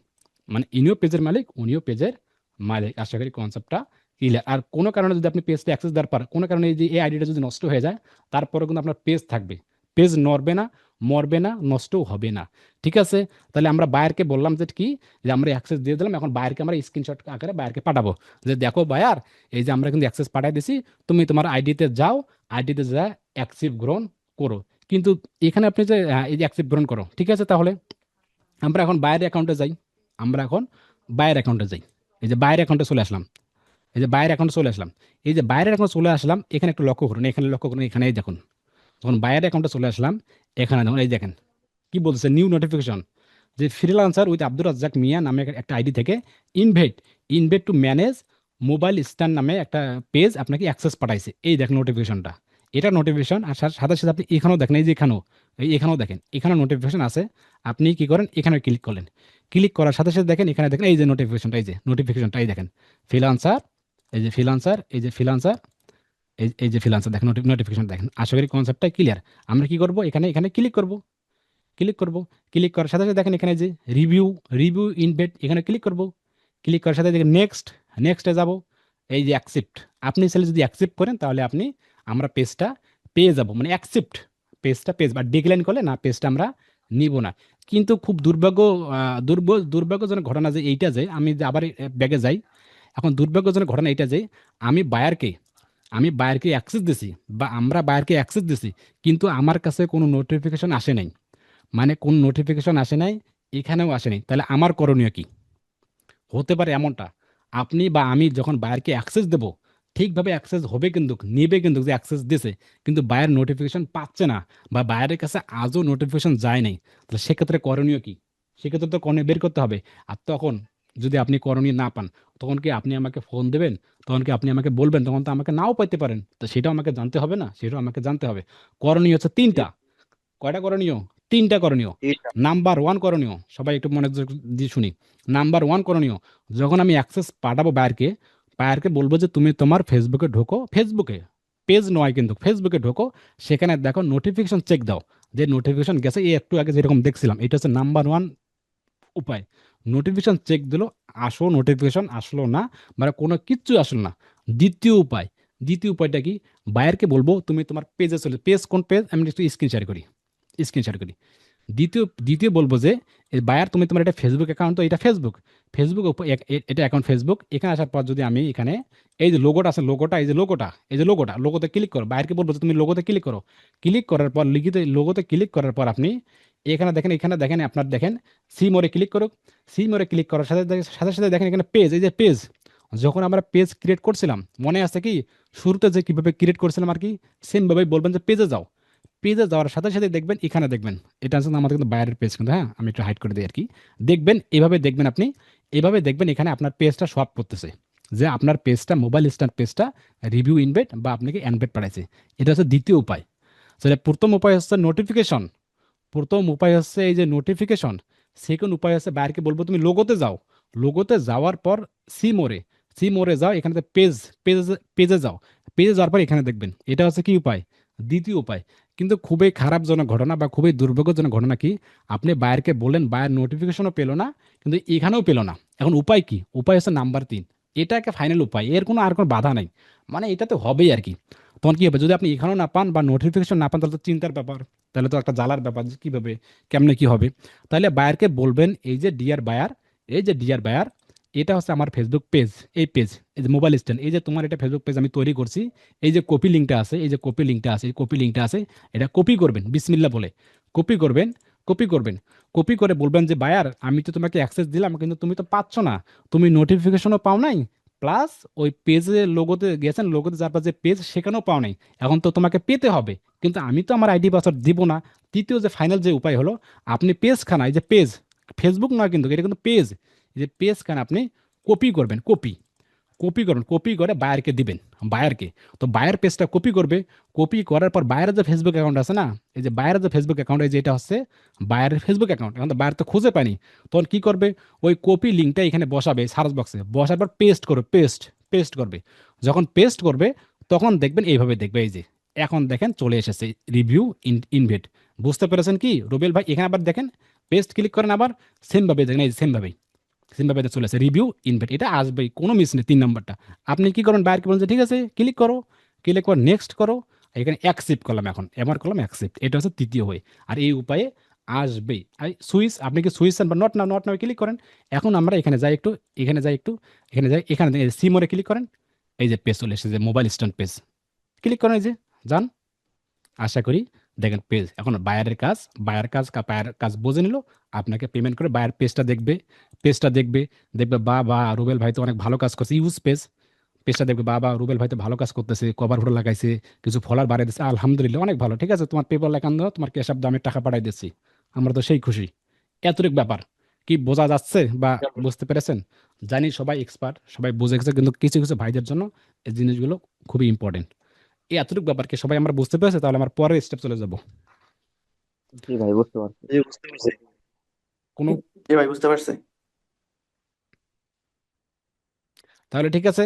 মানে ইনিও পেজের মালিক, উনিও পেজের মালিক। আশা করি কনসেপ্টটা ক্লিয়ার। আর কোনো কারণে যদি আপনি পেজটা অ্যাক্সেস দেওয়ার পর কোনো কারণে এই যে এই আইডিটা যদি নষ্ট হয়ে যায়, তারপরে কিন্তু আপনার পেজ থাকবে। পেজ নড়বে না, মরবে না, নষ্টও হবে না। ঠিক আছে? তাহলে আমরা বায়ারকে বললাম যে কি, যে আমরা অ্যাক্সেস দিয়ে দিলাম। এখন বায়ারকে আমরা স্ক্রিনশট আকারে বায়ারকে পাঠাবো যে দেখো বায়ার, এই যে আমরা কিন্তু অ্যাক্সেস পাঠিয়ে দিছি, তুমি তোমার আইডিতে যাও, আইডিতে যা অ্যাক্সেস গ্রহণ করো। কিন্তু এখানে আপনি যে এই যে অ্যাক্সেস গ্রহণ করো, ঠিক আছে? তাহলে আমরা এখন বাইরের অ্যাকাউন্টে যাই। আমরা এখন বাইরের অ্যাকাউন্টে যাই। এই যে বাইরের অ্যাকাউন্টে চলে আসলাম। এই যে বাইরের অ্যাকাউন্টে চলে আসলাম। এই যে বাইরের অ্যাকাউন্টে চলে আসলাম, এখানে একটু লক্ষ্য করুন, এখানে লক্ষ্য করুন, এখানেই দেখুন। যখন বাইরের অ্যাকাউন্টে চলে আসলাম, এখানে দেখুন, এই দেখেন কি বলছে, নিউ নোটিফিকেশন, যে ফ্রিল্যান্সার উইথ আব্দুর রাজ্জাক মিয়া নামে একটা আইডি থেকে invade invade to manage mobile stand নামে একটা পেজ আপনাকে অ্যাক্সেস পাঠাইছে। এই দেখেন নোটিফিকেশনটা, এটা নোটিফিকেশন। আর সাথে সাথে আপনি এখানেও দেখেন, এই যে এখানেও দেখেন, এখানেও নোটিফিকেশন আছে। আপনি কি করেন, এখানে ক্লিক করলেন। ক্লিক করার সাথে সাথে দেখেন, এখানে দেখেন এই যে নোটিফিকেশনটা, এই যে নোটিফিকেশনটা, এই দেখেন ফ্রিল্যান্সার, এই যে ফ্রিল্যান্সার, এই যে ফ্রিল্যান্সার, এই যে ফ্রিল্যান্সার দেখেন, নোটিফিকেশন দেখেন। আশা করি কনসেপ্টটা ক্লিয়ার। আমরা কি করব, এখানে এখানে ক্লিক করব। ক্লিক করব, ক্লিক করার সাথে সাথে দেখেন এখানে যে রিভিউ রিভিউ ইনভেট, এখানে ক্লিক করব। ক্লিক করার সাথে দেখেন নেক্সট, নেক্সটে যাব। এই যে অ্যাকসেপ্ট, আপনি চাইলে যদি অ্যাকসেপ্ট করেন তাহলে আপনি আমরা পেজটা পেয়ে যাব, মানে অ্যাকসেপ্ট পেজটা পেজ, বা ডিক্লাইন করলে না পেজটা আমরা নিব না। কিন্তু খুব দুর্ভাগ্যজনক ঘটনা যে এইটা, যে আমি যে আবার ব্যাগে যাই। এখন দুর্ভাগ্যজনক ঘটনা এইটা যে আমি বায়ারকে অ্যাক্সেস দিছি, বা আমরা বায়ারকে অ্যাক্সেস দিছি, কিন্তু আমার কাছে কোনো নোটিফিকেশন আসে নাই। মানে কোন নোটিফিকেশন আসে নাই, এখানেও আসে নাই। তাহলে আমার করণীয় কি? হতে পারে এমনটা, আপনি বা আমি যখন বায়ারকে অ্যাক্সেস দেব, ঠিকভাবে অ্যাক্সেস হবে, কিন্তু নিবে, কিন্তু যে অ্যাক্সেস দিছে কিন্তু বায়ার নোটিফিকেশন পাচ্ছে না, বা বায়ারের কাছে আজও নোটিফিকেশন যায় নাই, তাহলে সেক্ষেত্রে করণীয় কি? সেক্ষেত্রে তো করণীয় বের করতে হবে। আর তখন যদি আপনি করণীয় না পান, তখন কি আপনি আমাকে ফোন দেবেন? তখন কি আপনি আমাকে বলবেন? তখন তো আমাকে নাও পাইতে পারেন, তো সেটাও আমাকে জানতে হবে না? সেটাও আমাকে জানতে হবে। করণীয় হচ্ছে তিনটা। কয়টা করণীয়? তিনটা করণীয়। এটা নাম্বার ওয়ান করণীয়, সবাই একটু মনোযোগ দিয়ে শুনি। নাম্বার ওয়ান করণীয়, যখন আমি অ্যাক্সেস পাঠাবো বায়ারকে, বায়ারকে বলবো যে তুমি তোমার ফেসবুকে ঢোকো, ফেসবুকে পেজ নয় কিন্তু ফেসবুকে ঢোকো, সেখানে দেখো নোটিফিকেশন চেক দাও, যে নোটিফিকেশন গেছে। এই একটু আগে যেরকম দেখছিলাম, এটা হচ্ছে নাম্বার ওয়ান উপায়। নোটিফিকেশন চেক দিল, আসো নোটিফিকেশন আসলো না, মানে কোনো কিচ্ছু আসলো না। দ্বিতীয় উপায়টা কি? বায়ারকে বলবো তুমি তোমার পেজে চলে, পেজ কোন পেজ, আমি একটু স্ক্রিন শেয়ার করি। দ্বিতীয় বলবো যে বায়ার তুমি তোমার এটা ফেসবুক অ্যাকাউন্ট, তো এটা ফেসবুক এটা অ্যাকাউন্ট ফেসবুক। এখানে আসার পর যদি আমি এখানে এই যে লোগোটা আছে, লোগোতে ক্লিক করো। বায়ারকে বলবো যে তুমি লোগোতে ক্লিক করো। ক্লিক করার পর লোগোতে ক্লিক করার পর আপনি এখানে দেখেন আপনার দেখেন সি মোরে ক্লিক করুক। সি মোরে ক্লিক করার সাথে সাথে সাথে দেখেন এখানে পেজ, এই যে পেজ। যখন আমরা পেজ ক্রিয়েট করছিলাম, মনে আছে কি শুরুতে যে কিভাবে ক্রিয়েট করছিলাম আর কি, সেম ভাবেই বলবেন যে পেজে যাও। পেজে যাওয়ার সাথে সাথে দেখবেন, এখানে দেখবেন, এটা হচ্ছে আমাদের কিন্তু বাইরের পেজ কিন্তু, হ্যাঁ আমি একটু হাইড করে দিই আর কি। দেখবেন এভাবে, দেখবেন আপনি এভাবে দেখবেন, এখানে আপনার পেজটা শো আপ করতেছে, যে আপনার পেজটা মোবাইল স্ট্যান্ড পেজটা রিভিউ ইনভেট বা আপনাকে অ্যানভেট পাঠাইছে। এটা হচ্ছে দ্বিতীয় উপায়। তাহলে প্রথম উপায় হচ্ছে নোটিফিকেশন, প্রথম উপায় হচ্ছে এই যে নোটিফিকেশন। সেকেন্ড উপায় হচ্ছে বাইরকে বলবো তুমি লোগোতে যাও। লোগোতে যাওয়ার পর সি মোরে সি মোরে যাও, এখানে পেজে যাও। পেজে যাওয়ার পর এখানে দেখবেন, এটা হচ্ছে কি উপায়? দ্বিতীয় উপায়। কিন্তু খুবই খারাপজনক ঘটনা বা খুবই দুর্ভাগ্যজনক ঘটনা কি, আপনি বায়ারকে বললেন, বায়ার নোটিফিকেশনও পেলো না, কিন্তু এখানেও পেলো না। এখন উপায় কি? উপায় হচ্ছে নাম্বার তিন। এটা একটা ফাইনাল উপায়, এর কোনো আর কোনো বাধা নাই, মানে এটা তো হবেই আর কি। তখন কি হবে, যদি আপনি এখানেও না পান বা নোটিফিকেশন না পান, তাহলে তো চিন্তার ব্যাপার, তাহলে তো একটা জ্বালার ব্যাপার যে কীভাবে কেমনে কি হবে। তাহলে বায়ারকে বলবেন এই যে ডিয়ার বায়ার, এটা হচ্ছে আমার ফেসবুক পেজ। এই যে মোবাইল স্ট্যান্ড, এই যে তোমার এটা ফেসবুক পেজ আমি তৈরি করছি। এই যে কপি লিঙ্কটা আছে, এটা কপি করবেন বিসমিল্লাহ বলে। কপি করবেন কপি করবেন কপি করে বলবেন যে বায়ার, আমি তো তোমাকে অ্যাক্সেস দিলাম, কিন্তু তুমি তো পাচ্ছ না, তুমি নোটিফিকেশনও পাও নাই, প্লাস ওই পেজে লোগোতে গেছেন, লোগোতে যার পর যে পেজ সেখানেও পাও নাই। এখন তো তোমাকে পেতে হবে, কিন্তু আমি তো আমার আইডি পাসওয়ার্ড দিব না। তৃতীয় যে ফাইনাল যে উপায় হলো, আপনি পেজখানা, এই যে পেজ, ফেসবুক নয় কিন্তু, এটা কিন্তু পেজ, এই যে পেজখানা আপনি কপি করবেন, কপি করুন, কপি করে বায়ারকে দিবেন, বায়ারকে। তো বায়ার পেজটা কপি করবে, কপি করার পর বায়ারের যে ফেসবুক অ্যাকাউন্ট আছে না, এই যে বায়ারের যে ফেসবুক অ্যাকাউন্ট, এই যে এটা হচ্ছে বায়ারের ফেসবুক অ্যাকাউন্ট, এখন তো বায়ার তো খুঁজে পায়নি, তখন কি করবে, ওই কপি লিঙ্কটা এখানে বসাবে সার্চ বক্সে, বসার পর পেস্ট করবে, পেস্ট করবে। যখন পেস্ট করবে তখন দেখবেন এইভাবে, দেখবে এই যে এখন দেখেন চলে এসেছে রিভিউ ইনভেট। বুঝতে পেরেছেন কি রুবেল ভাই? এখানে আবার দেখেন, পেস্ট ক্লিক করেন, আবার সেমভাবে দেখেন, এই সেমভাবেই সিম্বাবাইতে চলে আসে রিভিউ ইনভাইট, এটা আসবেই, কোনো মিস নেই। 3 নম্বরটা আপনি কি করেন, বাইরকে বলেন যে ঠিক আছে ক্লিক করো, ক্লিক করে নেক্সট করো, এখানে অ্যাকসেপ্ট করলাম, এখন এবার করলাম অ্যাকসেপ্ট, এটা হচ্ছে তৃতীয় হয়ে। আর এই উপায়ে আসবেই। আর সুইচ, আপনি কি সুইচ বা নট নাও ক্লিক করেন। এখন আমরা এখানে যাই একটু, এখানে যাই একটু, এখানে যাই, এখানে সিমোরে ক্লিক করেন, এই যে পেজ চলে এসেছে, মোবাইল স্ট্যান্ড পেজ, ক্লিক করেন, এই যে যান। আশা করি দেখেন পেজ, এখন বায়ার কাজ বুঝে নিল, আপনাকে পেমেন্ট করে বায়ার পেজটা দেখবে, দেখবে বা রুবেল ভাই তো অনেক ভালো কাজ করছে, ইউজ পেজটা দেখবে, বা রুবেল ভাই তো ভালো কাজ করতেছে, কভার ফটো লাগাইছে, কিছু ফলোয়ার বাড়িয়ে দিচ্ছে, আলহামদুলিল্লাহ অনেক ভালো, ঠিক আছে, তোমার পেপার লেখান দাও, তোমার ক্যাশ অফ দামে টাকা পাঠাই দিচ্ছি, আমরা তো সেই খুশি। এতটুক ব্যাপার কি বোঝা যাচ্ছে বা বুঝতে পেরেছেন? জানি সবাই এক্সপার্ট, সবাই বুঝে গেছে, কিন্তু কিছু কিছু ভাইদের জন্য এই জিনিসগুলো খুবই ইম্পর্টেন্ট। এই এতটুকু ব্যাপারকে সবাই আমরা বুঝতে পেরেছি, তাহলে আমার পরের স্টেপ চলে যাব। জি ভাই, বুঝতে পারছি। জি, বুঝতে পারছি। কোনো, জি ভাই, বুঝতে পারছি। তাহলে ঠিক আছে,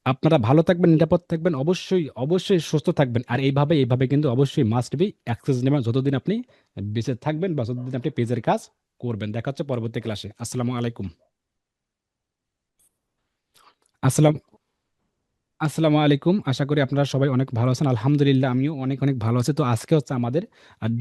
আপনারা ভালো থাকবেন, নিরাপদ থাকবেন, অবশ্যই অবশ্যই সুস্থ থাকবেন, আর এইভাবে কিন্তু অবশ্যই মাস্ট বি অ্যাক্সেস নেবেন যতদিন আপনি বেঁচে থাকবেন বা যতদিন আপনি পেজের কাজ করবেন। দেখা হচ্ছে পরবর্তী ক্লাসে। আসসালামু আলাইকুম। আসসালাম আসসালামু আলাইকুম। আশা করি আপনারা সবাই অনেক ভালো আছেন। আলহামদুলিল্লাহ আমিও অনেক অনেক ভালো আছি। তো আজকে হচ্ছে আমাদের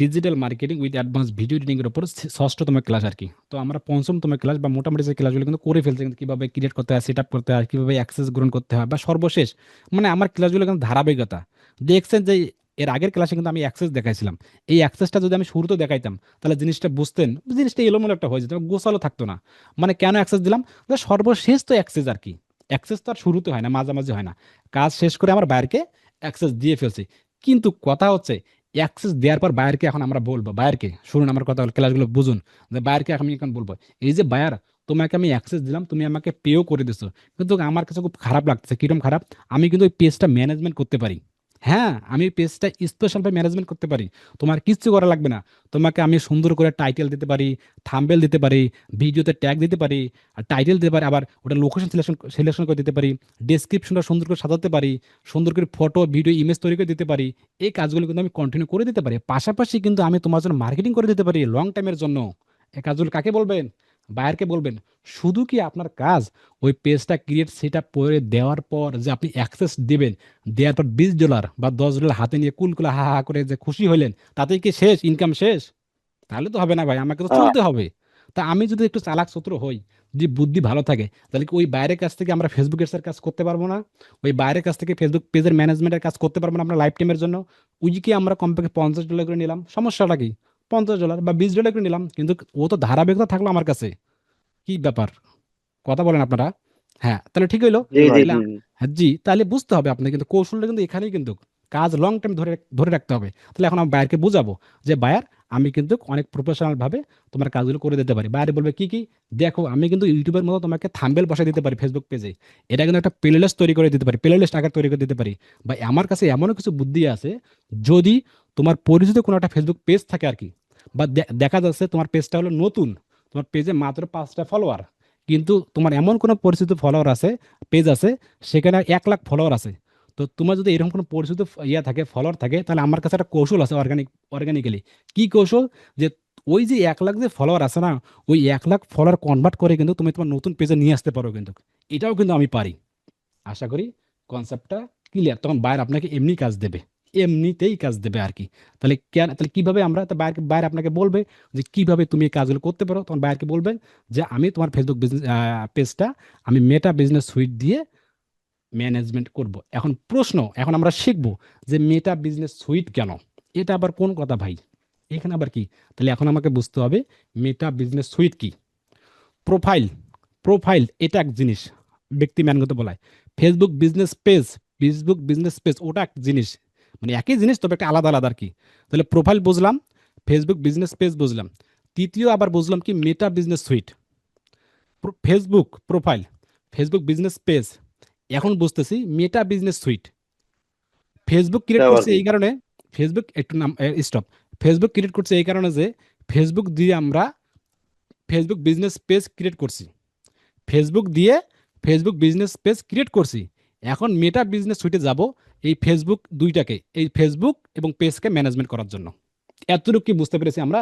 digital marketing with advance video editing এর উপর ষষ্ঠতম ক্লাস আর কি। তো আমরা পঞ্চমতম ক্লাস বা মোটামুটি যে ক্লাসগুলো কিন্তু করে ফেলছি, কিন্তু কিভাবে ক্রিয়েট করতে হয়, সেট আপ করতে হয়, কিভাবে অ্যাক্সেস গ্রহণ করতে হয়, বা সর্বশেষ মানে আমার ক্লাসগুলো কিন্তু ধারাবাহিকতা দেখছেন যে এর আগের ক্লাসে কিন্তু আমি অ্যাক্সেস দেখাইছিলাম। এই অ্যাক্সেসটা যদি আমি শুরুতে দেখাইতাম তাহলে জিনিসটা বুঝতেন, জিনিসটা এলোমেলো একটা হয়ে যেত, গোছালো থাকতো না। মানে কেন অ্যাক্সেস দিলাম, সর্বশেষ তো অ্যাক্সেস আর কি, অ্যাক্সেস তো আর শুরুতে হয় না, মাঝামাঝি হয় না, কাজ শেষ করে আমার বায়ারকে অ্যাক্সেস দিয়ে ফেলছি। কিন্তু কথা হচ্ছে অ্যাক্সেস দেওয়ার পর বায়ারকে এখন আমরা বলবো, বায়ারকে শুনুন আমার কথা, ক্লাসগুলো বুঝুন, যে বায়ারকে আমি এখন বলবো, এই যে বায়ার, তোমাকে আমি অ্যাক্সেস দিলাম, তুমি আমাকে পেও করে দিছো, কিন্তু আমার কাছে খুব খারাপ লাগতেছে। কিরকম খারাপ? আমি কিন্তু ওই পেজটা ম্যানেজমেন্ট করতে পারি। হ্যাঁ, আমি পেজটা স্পেশালভাবে ম্যানেজমেন্ট করতে পারি, তোমার কিচ্ছু করা লাগবে না। তোমাকে আমি সুন্দর করে টাইটেল দিতে পারি, থাম্বনেল দিতে পারি, ভিডিওতে ট্যাগ দিতে পারি, আর টাইটেল দিতে পারি, আবার ওটা লোকেশন সিলেকশন করে দিতে পারি, ডেসক্রিপশনটা সুন্দর করে সাজাতে পারি, সুন্দর করে ফটো ভিডিও ইমেজ তৈরি করে দিতে পারি। এই কাজগুলো কিন্তু আমি কন্টিনিউ করে দিতে পারি, পাশাপাশি কিন্তু আমি তোমার জন্য মার্কেটিং করে দিতে পারি লং টাইমের জন্য। এই কাজগুলো কাকে বলবেন? বায়ারকে বলবেন। শুধু কি আপনার কাজ ওই পেজটা ক্রিয়েট সেট আপ করে দেওয়ার পর যে আপনি অ্যাক্সেস দেবেন, দেওয়ার পর $20 বা $10 হাতে নিয়ে কুলকুলা হা হা করে যে খুশি হলেন, তাতেই কি শেষ, ইনকাম শেষ? তাহলে তো হবে না ভাই, আমাকে তো হ্যাঁ, চলতে হবে। তা আমি যদি একটু চালাক চতুর হই, যদি বুদ্ধি ভালো থাকে, তাহলে কি ওই বাইরের কাছ থেকে আমরা ফেসবুক এর কাজ করতে পারবো না? ওই বাইরের কাছ থেকে ফেসবুক পেজের ম্যানেজমেন্টের কাজ করতে পারবো না আমরা লাইফ টাইমের জন্য? ওই যে কি আমরা কমপক্ষে $50 করে নিলাম, সমস্যাটা কি? $50 বা $20 করে নিলাম, কিন্তু ও তো ধারাবাহিকতা থাকলো আমার কাছে। কি ব্যাপার, কথা বলেন আপনারা? হ্যাঁ, তাহলে ঠিক হইলো। জি জি ভাই। জি তাহলে জি জি। হ্যাঁ জি, তাহলে বুঝতে হবে আপনার, কিন্তু কৌশলটা কিন্তু এখানেই, কিন্তু কাজ লং টাইম ধরে ধরে রাখতে হবে। তাহলে এখন আমি বায়ারকে বুঝাবো যে বায়ার, আমি কিন্তু অনেক প্রফেশনাল ভাবে তোমার কাজগুলো করে দিতে পারি। বায়ারে বলবে কি কি, দেখো আমি কিন্তু ইউটিউবের মতো তোমাকে থাম্বেল বসাই দিতে পারি ফেসবুক পেজে, এটা কিন্তু একটা প্লে লিস্ট তৈরি করে দিতে পারি, প্লে লিস্ট আকার তৈরি করে দিতে পারি। বা আমার কাছে এমনও কিছু বুদ্ধি আছে, যদি তোমার পরিচিত কোনো একটা ফেসবুক পেজ থাকে আর কি, বা দেখা যাচ্ছে তোমার পেজটা হলো নতুন, তোমার পেজে মাত্র 5টা ফলোয়ার, কিন্তু তোমার এমন কোনো পরিচিত ফলোয়ার আছে, পেজ আছে, সেখানে 1 লাখ ফলোয়ার আছে। তো তোমার যদি এরকম কোনো পরিচিত ইয়া থাকে, ফলোয়ার থাকে, তাহলে আমার কাছে একটা কৌশল আছে, অর্গানিক্যালি। কি কৌশল? যে ওই যে 1 লাখ যে ফলোয়ার আছে না, ওই 1 লাখ ফলোয়ার কনভার্ট করে কিন্তু তুমি তোমার নতুন পেজে নিয়ে আসতে পারো, কিন্তু এটাও কিন্তু আমি পারি। আশা করি কনসেপ্টটা ক্লিয়ার। তখন বায়ার আপনাকে এমনি কাজ দেবে, এমনিতেই কাজ দেবে আর কি। তাহলে কেন, তাহলে কিভাবে আমরা, তো বায়ার আপনাকে বলবে যে কিভাবে তুমি এই কাজগুলো করতে পারো, তখন বায়ারকে বলবেন যে আমি তোমার ফেসবুক বিজনেস পেজটা আমি মেটা বিজনেস সুইট দিয়ে ম্যানেজমেন্ট করব। এখন প্রশ্ন, এখন আমরা শিখবো যে মেটা বিজনেস সুইট কেন, এটা আবার কোন কথা ভাই, এখানে আবার কি? তাহলে এখন আমাকে বুঝতে হবে মেটা বিজনেস সুইট কি। প্রোফাইল, এটা এক জিনিস, ব্যক্তি ম্যানগত বলায়। ফেসবুক বিজনেস পেজ ওটা এক জিনিস, মানে একই জিনিস তবে একটা আলাদা আলাদা আর কি। তাহলে প্রোফাইল বুঝলাম, ফেসবুক বিজনেস পেজ বুঝলাম, তৃতীয় আবার বুঝলাম কি মেটা business sweet. Facebook profile, Facebook business page, এখন বুঝতেছি মেটা বিজনেস সুইট। ফেসবুক ক্রিয়েট এটা আবার করছে কি? এই কারণে, ফেসবুক একটু নাম স্টপ, ফেসবুক ক্রিয়েট করছে এই কারণে যে ফেসবুক দিয়ে আমরা ফেসবুক বিজনেস পেজ ক্রিয়েট করছি, ফেসবুক দিয়ে ফেসবুক বিজনেস পেজ ক্রিয়েট করছি। এখন মেটা বিজনেস সুইটে যাব এই ফেসবুক দুইটাকে, এই ফেসবুক এবং পেজকে ম্যানেজমেন্ট করার জন্য। এতটুকু কি বুঝতে পেরেছি আমরা?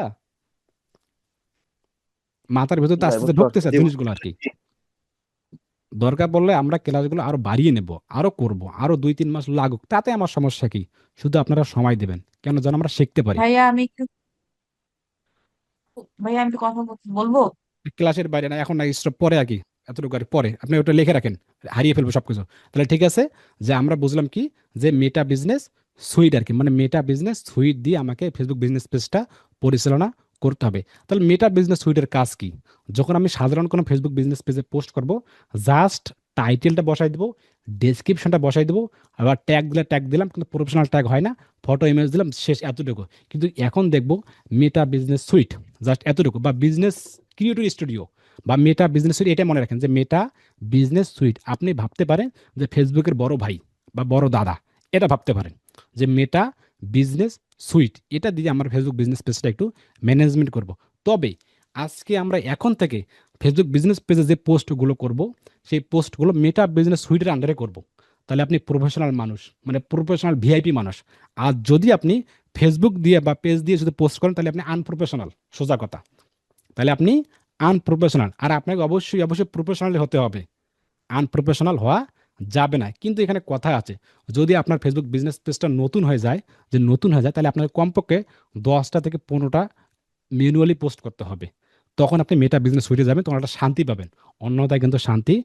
মাথার ভেতর জি তো ভাই, আস্তে আস্তে বুঝতে ঢুকতেছে পারছি। জি জিনিসগুলো আর কি। দরকার পড়লে আমরা ক্লাসগুলো আরো বাড়িয়ে নেব, আরো করব, আরো 2-3 মাস লাগুক, তাতে আমার সমস্যা কি? শুধু আপনারা সময় দেবেন কেন, যেন আমরা শিখতে পারি। ভাইয়া আমি একটু ভাইয়া আমি একটু কথা বলবো। ক্লাসের বাইরে না, এখন না, স্টপ পরে আর কি, এতটুকু আর পরে আপনি ওটা লিখে রাখেন, হারিয়ে ফেলবো সবকিছু। তাহলে ঠিক আছে, যে আমরা বুঝলাম কি, যে মেটা বিজনেস সুইট আর কি, মানে মেটা বিজনেস সুইট দিয়ে আমাকে ফেসবুক বিজনেস পেজটা পরিচালনা করতে হবে। তাহলে মেটা বিজনেস সুইটের কাজ কি? যখন আমি সাধারণ কোনো ফেসবুক বিজনেস পেজে পোস্ট করব, জাস্ট টাইটেলটা বসাই দেবো, ডেসক্রিপশনটা বসাই দেবো, আবার ট্যাগ দিলে ট্যাগ দিলাম, কিন্তু প্রফেশনাল ট্যাগ হয় না, ফটো ইমেজ দিলাম, শেষ, এতটুকু। কিন্তু এখন দেখবো মেটা বিজনেস সুইট, জাস্ট এতটুকু, বা বিজনেস ক্রিয়েটর স্টুডিও বা মেটা বিজনেস সুইট, এটা মনে রাখেন যে মেটা বিজনেস সুইট। আপনি ভাবতে পারেন যে ফেসবুকের বড় ভাই বা বড় দাদা, এটা ভাবতে পারেন যে মেটা বিজনেস সুইট, এটা দিয়ে আমরা ফেসবুক বিজনেস পেজটা একটু ম্যানেজমেন্ট করব। তবে আজকে আমরা এখন থেকে ফেসবুক বিজনেস পেজে যে পোস্টগুলো করব, সেই পোস্টগুলো মেটা বিজনেস সুইটের আন্ডারে করব। তাহলে আপনি প্রফেশনাল মানুষ, মানে প্রফেশনাল ভিআইপি মানুষ। আর যদি আপনি ফেসবুক দিয়ে বা পেজ দিয়ে যদি পোস্ট করেন, তাহলে আপনি আনপ্রফেশনাল, সোজা কথা। তাহলে আপনি আনপ্রফেশনাল, আর আপনাকে অবশ্যই অবশ্যই প্রফেশনাল হতে হবে, আনপ্রফেশনাল হওয়া যাবে না। কিন্তু এখানে কথা আছে, যদি আপনার ফেসবুক বিজনেস পেজটা নতুন হয়ে যায়, যে নতুন হয়ে যায়, তাহলে আপনাকে কমপক্ষে 10টা থেকে 15টা ম্যানুয়ালি পোস্ট করতে হবে। তখন আপনি মেটা বিজনেস সুইটে যাবেন, তখন একটা শান্তি পাবেন, অন্যথায় কিন্তু শান্তি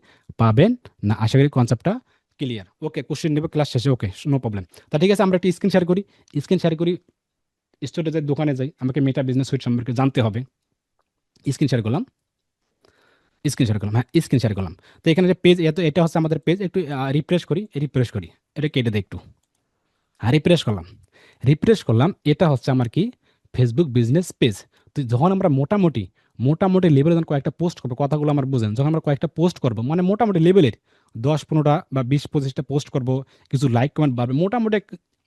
পাবেন না। আশা করি কনসেপ্টটা ক্লিয়ার। ওকে, কোশ্চেন নেবে ক্লাস শেষে, ওকে, নো প্রবলেম। তা ঠিক আছে, আমরা একটা স্ক্রিন শেয়ার করি, স্ক্রিন শেয়ার করি, স্টোরে যাই, দোকানে যাই, আমাকে মেটা বিজনেস সুইট সম্পর্কে জানতে হবে। স্ক্রিন শেয়ার করলাম, স্ক্রিন শেয়ার করলাম, হ্যাঁ স্ক্রিন শেয়ার করলাম। তো এখানে যে পেজ, এটা হচ্ছে আমাদের পেজ, একটু রিফ্রেশ করি, রিফ্রেশ করি, এটা কেটে দিই একটু, হ্যাঁ রিফ্রেশ করলাম, রিফ্রেশ করলাম। এটা হচ্ছে আমার কি, ফেসবুক বিজনেস পেজ। তো যখন আমরা মোটামুটি মোটামুটি লেভেলে যখন কয়েকটা পোস্ট করবো, কথাগুলো আমার বুঝেন, যখন আমরা কয়েকটা পোস্ট করবো, মানে মোটামুটি লেভেলের 10-15টা বা 20-25টা পোস্ট করবো, কিছু লাইক কমেন্ট বাড়বে, মোটামুটি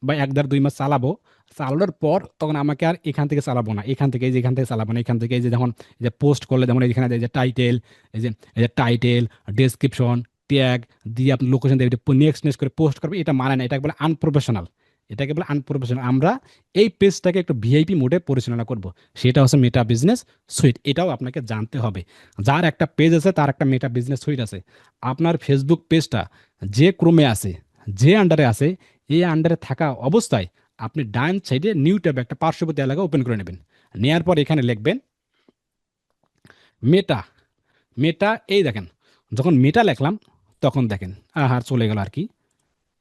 বা 1-2 মাস চালাবো। চালানোর পর তখন আমাকে আর এখান থেকে চালাবো না, এখান থেকে, এই যে এখান থেকে চালাবো না, এখান থেকে, এই যে যখন এই যে পোস্ট করলে, যেমন এখানে এই যে টাইটেল, এই যে টাইটেল, ডেসক্রিপশন, ট্যাগ দিয়ে আপনি লোকেশন দিয়ে নেক্সট নেক্সট করে পোস্ট করবে, এটা মানে না, এটাকে বলে আনপ্রফেশনাল, এটাকে বলে আনপ্রফেশনাল। আমরা এই পেজটাকে একটু ভিআইপি মোডে পরিচালনা করব, সেটা হচ্ছে মেটা বিজনেস সুইট। এটাও আপনাকে জানতে হবে। যার একটা পেজ আছে, তার একটা মেটা বিজনেস সুইট আছে। আপনার ফেসবুক পেজটা যে ক্রমে আছে, যে আন্ডারে আছে, এই আন্ডারে থাকা অবস্থায় আপনি ডান সাইডে নিউ ট্যাবে একটা পার্শ্ববর্তী এলাকা ওপেন করে নেবেন। নেওয়ার পর এখানে লিখবেন মেটা, মেটা, এই দেখেন, যখন মেটা লিখলাম, তখন দেখেন আর চলে গেল আর কি,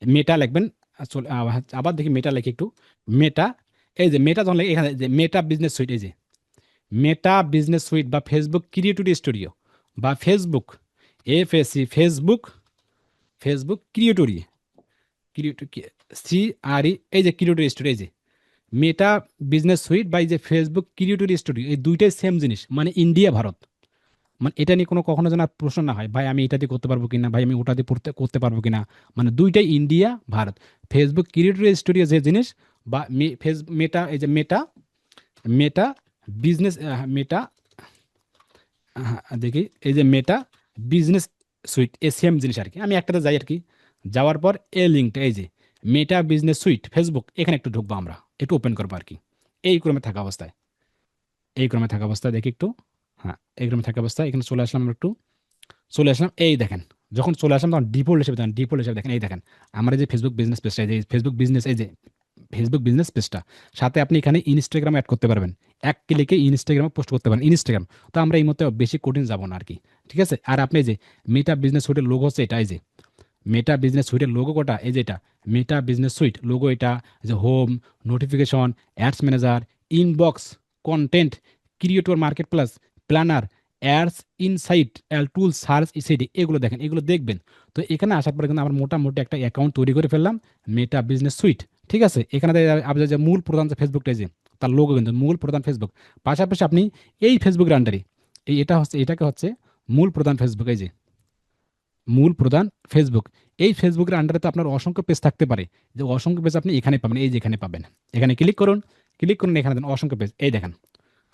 মেটা লিখবেন। চলে আবার দেখি মেটা লিখে একটু, মেটা, এই যে মেটা যখন এখানে যে মেটা বিজনেস সুইট, এই যে মেটা বিজনেস সুইট বা ফেসবুক ক্রিয়েটর স্টুডিও বা ফেসবুক এফএসি, ফেসবুক, ফেসবুক ক্রিয়েটরি, ক্রিয়েটর, সি আর ই, এই যে ক্রিয়েটর স্টুডিও, এই যে মেটা বিজনেস সুইট বা এই যে ফেসবুক ক্রিয়েটর স্টুডিও, এই দুইটাই সেম জিনিস, মানে ইন্ডিয়া ভারত। মানে এটা নিয়ে কোনো কখনো যেন আর প্রশ্ন না হয়, ভাই আমি এটা দিয়ে করতে পারবো কিনা, ভাই আমি ওটা দিয়ে পড়তে করতে পারবো কিনা, মানে দুইটাই India Bharat. Facebook creator studio যে জিনিস, বা মেটা, এই যে মেটা, মেটা বিজনেস, মেটা, দেখি, এই যে মেটা বিজনেস সুইট, এ সেম জিনিস আর কি। আমি একটাতে যাই আর কি, যাওয়ার পর এই লিঙ্কটা, এই যে মেটা বিজনেস সুইট ফেসবুক, এখানে একটু ঢুকবো, আমরা একটু ওপেন করবো আর কি, এই ক্রমে থাকা অবস্থায়, এই ক্রমে থাকা অবস্থায় দেখি একটু, হ্যাঁ এই ক্রমে থাকা অবস্থায় এখানে চলে আসলাম আমরা একটু, চলে আসলাম, এই দেখেন, যখন চলে আসলাম তখন ডিফল্ট হিসেবে দেখেন, ডিফল্ট হিসেবে দেখেন, এই দেখেন আমার এই যে ফেসবুক বিজনেস পেজটা, এই যে ফেসবুক বিজনেস, এই যে ফেসবুক বিজনেস পেজটা, সাথে আপনি এখানে ইনস্টাগ্রাম অ্যাড করতে পারবেন, এক ক্লিকে ইনস্টাগ্রামে পোস্ট করতে পারেন, ইনস্টাগ্রাম। তো আমরা এই মধ্যে বেশি কঠিন যাব না আর কি, ঠিক আছে। আর আপনি এই যে মেটা বিজনেস সুইটের লোগো হচ্ছে এটা, এই যে মেটা বিজনেস সুইটের লোগো কোটা, এই যে এটা মেটা বিজনেস সুইট লোগো, এটা যে home, notification, ads manager, inbox, content creator, market plus, planner, ads, insight, tool, search, ECD, এগুলো দেখেন, এগুলো দেখবেন। তো এখানে আসার পরে কিন্তু আমরা মোটামুটি একটা অ্যাকাউন্ট তৈরি করে ফেললাম, মেটা বিজনেস সুইট, ঠিক আছে। এখানে আপনার যে মূল প্রধান যে ফেসবুকটা, যে তার লোগো কিন্তু মূল প্রধান ফেসবুক, পাশাপাশি আপনি এই ফেসবুকের আন্ডারে, এই এটা হচ্ছে, এটাকে হচ্ছে মূল প্রধান ফেসবুক, এই যে মূল প্রধান ফেসবুক। এই ফেসবুকের আন্ডারে তো আপনার অসংখ্য পেজ থাকতে পারে। যে অসংখ্য পেজ আপনি এখানে পাবেন, এই যে এখানে পাবেন। এখানে ক্লিক করুন, এখানে দেন অসংখ্য পেজ। এই দেখেন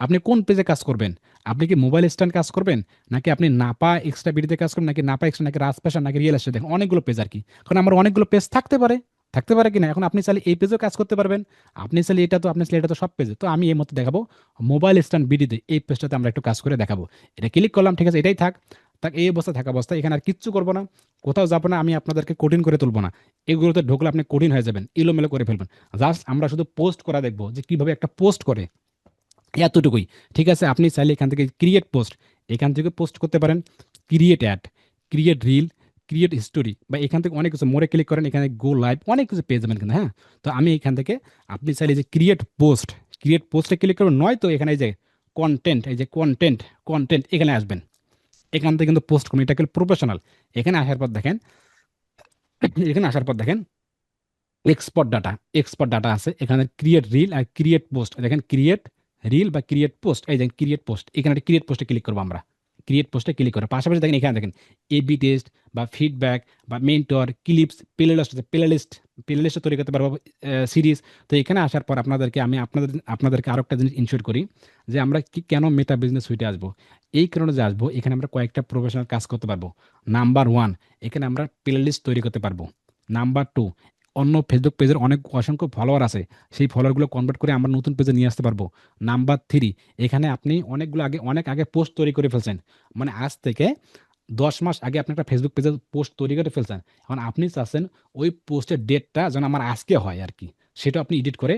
আপনি কোন পেজে কাজ করবেন? আপনি কি মোবাইল স্ট্যান্ড কাজ করবেন? নাকি আপনি নাপা এক্সট্রা বিডিতে কাজ করবেন? নাকি নাপা এক্সট্রা, নাকি রাজপ্রাসাদ, নাকি রিয়েল এস্টেট? দেখেন অনেকগুলো পেজ আর কি। কারণ আমার অনেকগুলো পেজ থাকতে পারে কিনা। এখন আপনি চাইলে এই পেজেও কাজ করতে পারবেন। আপনি চাইলে এটা তো সব পেজে। তো আমি এই মতো দেখাবো মোবাইল স্ট্যান্ড বিডিতে, এই পেজটাতে আমরা একটু কাজ করে দেখাবো। এটা ক্লিক করলাম, ঠিক আছে, এটাই থাক। এই অবস্থা থাকা অবস্থায় এখানে আর কিচ্ছু করবো না, কোথাও যাবো না, আমি আপনাদেরকে কঠিন করে তুলবো না। এগুলোতে ঢুকলে আপনি কঠিন হয়ে যাবেন, এলোমেলো করে ফেলবেন। জাস্ট আমরা শুধু পোস্ট করা দেখবো যে কিভাবে একটা পোস্ট করে, এতটুকুই। ঠিক আছে, আপনি চাইলে এখান থেকে ক্রিয়েট পোস্ট, এখান থেকে পোস্ট করতে পারেন, create add, create reel, create story, বা এখান থেকে অনেক কিছু মোরে ক্লিক করেন, এখানে গো লাইভ, অনেক কিছু পেয়ে যাবেন কিন্তু। হ্যাঁ, তো আমি এখান থেকে, আপনি চাইলে যে ক্রিয়েট পোস্টে ক্লিক করবেন, নয়তো এখানে এই যে কন্টেন্ট, এই যে কন্টেন্ট এখানে আসবেন। এখান থেকে কিন্তু পোস্ট করুন, এটা কিন্তু প্রফেশনাল। এখানে আসার পর দেখেন, এখানে আসার পর দেখেন এক্সপোর্ট ডাটা আছে এখানে। ক্রিয়েট রিল আর ক্রিয়েট পোস্ট, দেখেন ক্রিয়েট রিল বা ক্রিয়েট পোস্ট, এই দেখেন ক্রিয়েট পোস্ট। এখানে একটা ক্রিয়েট পোস্টে ক্লিক করবো আমরা। ক্রিয়েট পোস্টে ক্লিক করে পাশাপাশি দেখেন, এখানে দেখেন এবি টেস্ট বা ফিডব্যাক বা মেন্টর, ক্লিপস, প্লে লিস্ট তৈরি করতে পারবো, সিরিজ। তো এখানে আসার পর আপনাদেরকে আরো একটা জিনিস ইনশিওর করি, যে আমরা কেন মেটা বিজনেস সুইটে আসবো। এই কারণে যে আসবো, এখানে আমরা কয়েকটা প্রফেশনাল কাজ করতে পারবো। নাম্বার ওয়ান, এখানে আমরা প্লে লিস্ট তৈরি করতে পারবো। নাম্বার টু, অন্য ফেসবুক পেজের অসংখ্য ফলোয়ার আছে, সেই ফলোয়ারগুলো কনভার্ট করে আমরা নতুন পেজে নিয়ে আসতে পারবো। নাম্বার থ্রি, এখানে আপনি অনেক আগে পোস্ট তৈরি করে ফেলছেন, মানে আজ থেকে 10 মাস আগে আপনি একটা ফেসবুক পেজে পোস্ট তৈরি করে ফেলছেন। এখন আপনি চাচ্ছেন ওই পোস্টের ডেটটা যেন আমার আজকে হয় আর কি, সেটা আপনি এডিট করে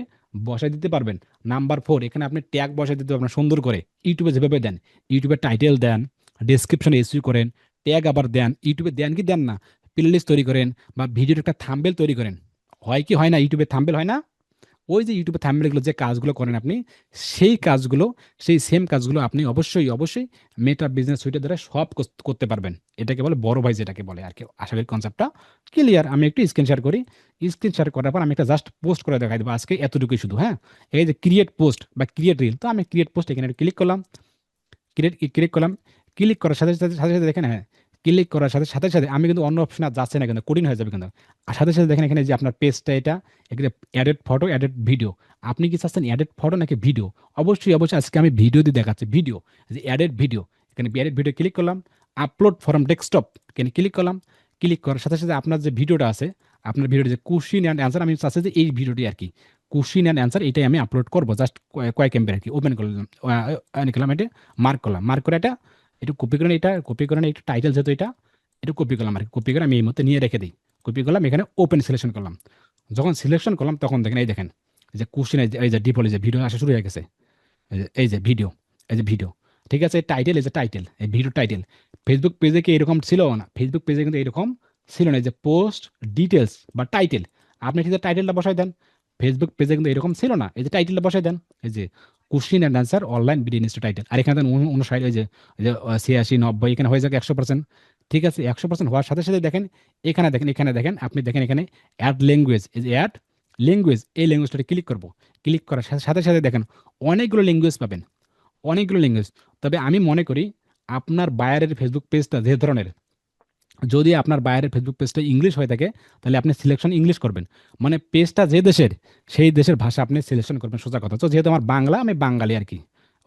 বসাই দিতে পারবেন। নাম্বার ফোর, এখানে আপনি ট্যাগ বসাই দিতে পারবেন সুন্দর করে, ইউটিউবে যেভাবে দেন। ইউটিউবে টাইটেল দেন, ডেসক্রিপশনে এসইউ করেন, ট্যাগ আবার দেন, ইউটিউবে দেন কি দেন না, প্লেলিস্ট তৈরি করেন, বা ভিডিওর একটা থাম্বনেল তৈরি করেন। হয় কি হয় না, ইউটিউবে থাম্বনেল হয় না? ওই যে ইউটিউবে থাম্বনেলগুলো যে কাজগুলো করেন আপনি, সেই কাজগুলো, সেই সেম কাজগুলো আপনি অবশ্যই মেটা বিজনেস সুইটের দ্বারা সব করতে পারবেন। এটাকে বলে বড় ভাই, যেটাকে বলে আর কি। আশা করি কনসেপ্টটা ক্লিয়ার। আমি একটু স্ক্রিন শেয়ার করি। স্ক্রিন শেয়ার করার পর আমি একটা জাস্ট পোস্ট করে দেখাই দেবো আজকে, এতটুকুই শুধু। হ্যাঁ, এই যে ক্রিয়েট পোস্ট বা ক্রিয়েট রিল, তো আমি ক্রিয়েট পোস্ট এখানে ক্লিক করলাম। ক্লিক করলাম। ক্লিক করার সাথে সাথে দেখেন, হ্যাঁ, ক্লিক করার সাথে সাথে আমি কিন্তু অন্য অপশন আর যাচ্ছে না, কিন্তু কঠিন হয়ে যাবে কিন্তু। আর সাথে সাথে দেখেন এখানে যে আপনার পেজটা, এটা এখানে অ্যাডেড ফটো, অ্যাডেড ভিডিও। আপনি কি চাচ্ছেন অ্যাডেড ফটো নাকি ভিডিও? অবশ্যই আজকে আমি ভিডিও দিয়ে দেখাচ্ছি, ভিডিও, যে অ্যাডেড ভিডিও। এখানে অ্যাডেড ভিডিও ক্লিক করলাম, আপলোড ফরম ডেস্কটপ, এখানে ক্লিক করলাম। ক্লিক করার সাথে সাথে আপনার যে ভিডিওটা আছে, আপনার ভিডিওটা যে কোশ্চিন অ্যান্ড অ্যান্সার, আমি চাচ্ছি যে এই ভিডিওটি আর কি, কোশ্চিন অ্যান্ড অ্যান্সার, এটাই আমি আপলোড করবো। জাস্ট কয়েক এমবি আর কি। ওপেন করলাম, করলাম, এটা মার্ক করে এটা একটু কপি করেন, একটু টাইটেল যেহেতু এটা, একটু কপি করলাম আর কি। কপি করে আমি এই মধ্যে নিয়ে রেখে দিই। কপি করলাম, এখানে ওপেন সিলেকশন করলাম। যখন সিলেকশন করলাম তখন দেখেন, এই দেখেন এই যে কোশ্চিন, এই যে ডিফল্ট, এই যে ভিডিও আসা শুরু হয়ে গেছে। এই যে ভিডিও, এই যে ভিডিও, ঠিক আছে। টাইটেল, এই যে টাইটেল, এই ভিডিও টাইটেল। ফেসবুক পেজে কি এরকম ছিল না? ফেসবুক পেজে কিন্তু এরকম ছিল না। এই যে পোস্ট ডিটেলস বা টাইটেল, আপনি ঠিক টাইটেলটা বসাই দেন। ফেসবুক পেজে কিন্তু এরকম ছিল না। এই যে টাইটেলটা বসাই দেন, এই যে question and answer online video institute title. আর এখানে দেন 59, এই যে 86, 90, এখানে হয়ে যাক 100%। ঠিক আছে, 100% হওয়ার সাথে সাথে দেখেন, এখানে দেখেন আপনি দেখেন এখানে অ্যাড ল্যাঙ্গুয়েজ, এই যে অ্যাড ল্যাঙ্গুয়েজ, এই ল্যাঙ্গুয়েজটা ক্লিক করবো। ক্লিক করার সাথে সাথে দেখেন অনেকগুলো ল্যাঙ্গুয়েজ পাবেন, অনেকগুলো ল্যাঙ্গুয়েজ। তবে আমি মনে করি আপনার বায়ারের ফেসবুক পেজটা যে ধরনের, যদি আপনার বায়ারের ফেসবুক পেজটা ইংলিশ হয়ে থাকে, তাহলে আপনি সিলেকশন ইংলিশ করবেন। মানে পেজটা যে দেশের, সেই দেশের ভাষা আপনি সিলেকশন করবেন, সোজা কথা। তো যেহেতু আমার বাংলা, আমি বাঙালি আর কি,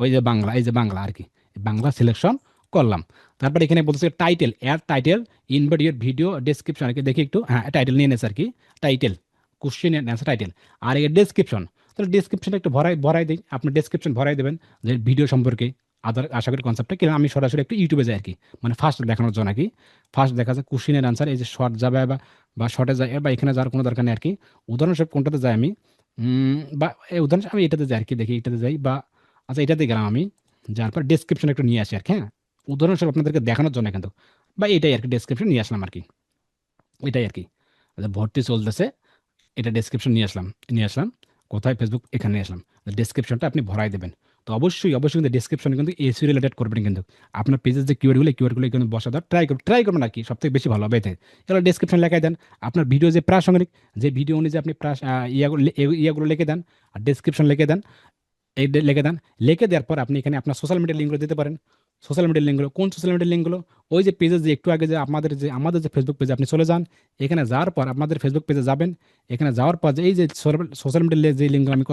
ওই যে বাংলা, এই যে বাংলা আর কি, বাংলা সিলেকশন করলাম। তারপর এখানে বলছে title, add title, invert your video description আর কি। দেখি একটু, হ্যাঁ, টাইটেল নিয়ে নেছে আর কি, title, question and answer title. আর এই ডেসক্রিপশন, তাহলে ডেসক্রিপশনটা একটু ভরাই দিই। আপনি ডেসক্রিপশন ভরাই দেবেন যে ভিডিও সম্পর্কে। আশা করি কনসেপ্টটা কি, আমি সরাসরি একটু ইউটিউবে যাই আর কি, মানে ফার্স্ট দেখানোর জন্য আর কি। ফার্স্ট দেখা যায় কোশ্চিনের আনসার, এই যে শর্ট যাবে বা শর্টে যায়, বা এখানে যাওয়ার কোনো দরকার নেই আর কি। উদাহরণস্বরূপ কোনটাতে যাই আমি, বা এই উদাহরণস্বরূপ আমি এটাতে যাই আর কি, দেখি এটাতে যাই, বা আচ্ছা এটাতে গেলাম আমি। যার পর ডেসক্রিপশন একটু নিয়ে আসি আর কি, হ্যাঁ, উদাহরণস্বরূপ আপনাদেরকে দেখানোর জন্য কিন্তু, বা এটাই আর কি, ডেসক্রিপশন নিয়ে আসলাম আর কি, এটাই আর কি। আচ্ছা, ভর্তি চলতেছে, এটা ডেসক্রিপশন নিয়ে আসলাম। কোথায়? ফেসবুক, এখানে নিয়ে আসলাম। ডেসক্রিপশনটা আপনি ভরাই দেবেন। তো অবশ্যই কিন্তু ডেসক্রিপশন কিন্তু এসইও রিলেটেড করবেন কিন্তু। আপনার পেজের যে কিওয়ার্ডগুলো কিন্তু বসা দেওয়ার ট্রাই করবেন আর কি, সবথেকে বেশি ভালো হবে এতে। এগুলো ডেসক্রিপশন লেখাই দেন। আপনার ভিডিও যে প্রাসঙ্গিক, যে ভিডিও অনুযায়ী আপনি ইয়াগুলো লিখে দেন, আর ডেসক্রিপশন লিখে দেন। লিখে দেন। লিখে দেওয়ার পর আপনি এখানে আপনার সোশ্যাল মিডিয়া লিঙ্কগুলো দিতে পারেন। সোশ্যাল মিডিয়ার লিঙ্কগুলো। কোন সোশ্যাল মিডিয়ার লিঙ্কগুলো? ওই যে পেজে যে একটু আগে যে আমাদের যে ফেসবুক পেজে আপনি চলে যান, এখানে যাওয়ার পর আপনাদের ফেসবুক পেজে যাবেন। এখানে যাওয়ার পর যে এই যে সোশ্যাল মিডিয়ার যে লিঙ্কগুলো আমি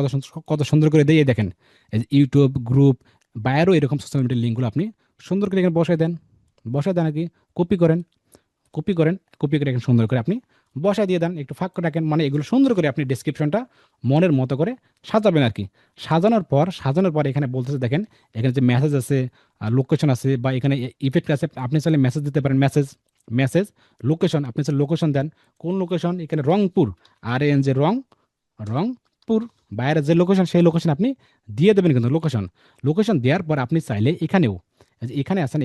কত সুন্দর করে দিয়ে দেখেন, এই যে ইউটিউব গ্রুপ বা আরও এরকম সোশ্যাল মিডিয়ার লিঙ্কগুলো আপনি সুন্দর করে এখানে বসায় দেন আর কি, কপি করেন কপি করে এখানে সুন্দর করে আপনি বসায় দিয়ে দেন, একটু ফাঁক রাখেন, মানে এগুলো সুন্দর করে আপনি ডেসক্রিপশনটা মনের মতো করে সাজাবেন আর কি। সাজানোর পর এখানে বলতেছে দেখেন, এখানে যে মেসেজ আছে, লোকেশন আছে, বা এখানে ইফেক্ট আছে, আপনি চাইলে মেসেজ দিতে পারেন, মেসেজ লোকেশন, আপনি চাইলে লোকেশন দেন। কোন লোকেশন? এখানে রংপুর, আর এন যে রংপুর, বাইরের যে লোকেশন সেই লোকেশন আপনি দিয়ে দেবেন। কিন্তু লোকেশন দেওয়ার পর আপনি চাইলে এখানেও, এই যে এখানে আছেন,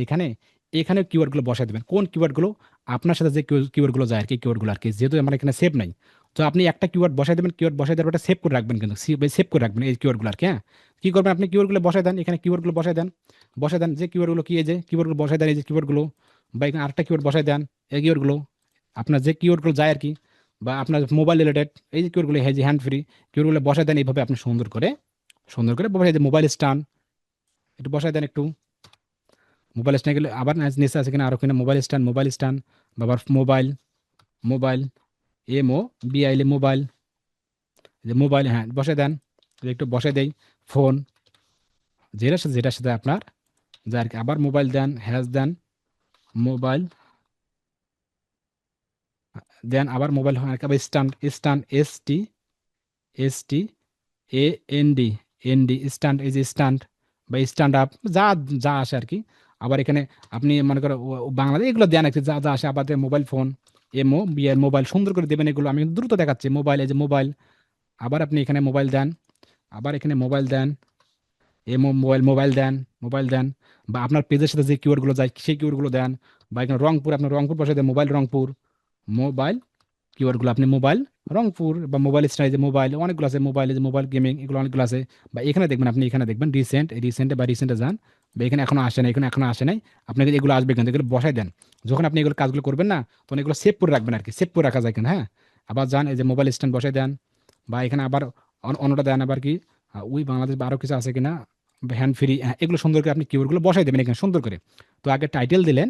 এখানে কিওয়ার্ডগুলো বসায় দেবেন। কোন কিওয়ার্ডগুলো? আপনার সাথে যে কিওয়ার্ডগুলো যায় আর কি, কিওয়ার্ডগুলো আর কি, যেহেতু আমার এখানে সেভ নাই, তো আপনি একটা কিওয়ার্ড বসাই দেবেন। কিওয়ার্ড বসাই দেওয়ার পর সেভ করে রাখবেন, কিন্তু সেভ করে রাখবেন এই কিওয়ার্ডগুলো আর কি। হ্যাঁ, কি করবেন? আপনি কিওয়ার্ডগুলো বসাই দেন, এখানে কিওয়ার্ডগুলো বসাই দেন যে কিওয়ার্ডগুলো কি, এই যে কিওয়ার্ডগুলো বসাই দেন, এই যে কিওয়ার্ডগুলো, বা এখানে আরেকটা কিওয়ার্ড বসাই দেন, এই কিওয়ার্ডগুলো আপনার যে কিওয়ার্ডগুলো যায় আর কি, বা আপনার মোবাইল রিলেটেড এই যে কিওয়ার্ডগুলো, হ্যাঁ যে হ্যান্ড ফ্রি কিওয়ার্ডগুলো বসাই দেন। এইভাবে আপনি সুন্দর করে বসাই দেন। মোবাইল স্ট্যান্ড একটু বসাই দেন একটু, মোবাইল স্ট্যান্ড গেলে আবার নিচে আছে কিনা, আরো কিনা মোবাইল স্ট্যান্ড, বা আবার মোবাইল MOBIL মোবাইল, যে মোবাইল, হ্যাঁ বসাই দেন। যদি একটু বসাই দেই ফোন, যেটার সাথে আপনার যা আর কি, আবার মোবাইল দেন, দেন মোবাইল আবার মোবাইল, আবার স্ট্যান্ড STAND স্ট্যান্ড, এই যে স্ট্যান্ড বা স্ট্যান্ড আপ, যা যা আসে আর কি। আবার এখানে আপনি মনে করেন বাংলাদেশ এগুলো দেন আর কি, যা যা আসে। আবার মোবাইল ফোন MOBIL মোবাইল সুন্দর করে দেবেন। এগুলো আমি দ্রুত দেখাচ্ছি। মোবাইল, এই যে মোবাইল, আবার আপনি এখানে মোবাইল দেন, আবার এখানে মোবাইল দেন, মোবাইল দেন, বা আপনার পেজের সাথে যে কিওয়ার্ডগুলো যায় সেই কিওয়ার্ডগুলো দেন। বা এখানে রংপুর, আপনার রংপুর বসাই দেন, মোবাইল কিওয়ার্ডগুলো আপনি মোবাইল রংপুর, বা মোবাইল স্টাইল, যে মোবাইল অনেকগুলো আছে, মোবাইল যে মোবাইল গেমিং, এগুলো অনেকগুলো আছে। বা এখানে দেখবেন, আপনি এখানে দেখবেন রিসেন্টে যান, বা এখানে এখনো আসে নাই, আপনাকে এগুলো আসবে, কিন্তু এগুলো বসাই দেন। যখন আপনি এগুলো কাজগুলো করবেন না, তখন এগুলো সেভ করে রাখবেন আর কি, সেভ করে রাখা যায় কিন্তু। হ্যাঁ, আবার যান, এই যে মোবাইল স্ট্যান্ড বসাই দেন, বা এখানে আবার অন্যটা দেন আবার কি, ওই বাংলাদেশ বা আরও কিছু আছে কিনা, হ্যান্ড ফ্রি, হ্যাঁ এগুলো সুন্দর করে আপনি কিওয়ার্ডগুলো বসাই দেবেন এখানে সুন্দর করে। তো আগে টাইটেল দিলেন,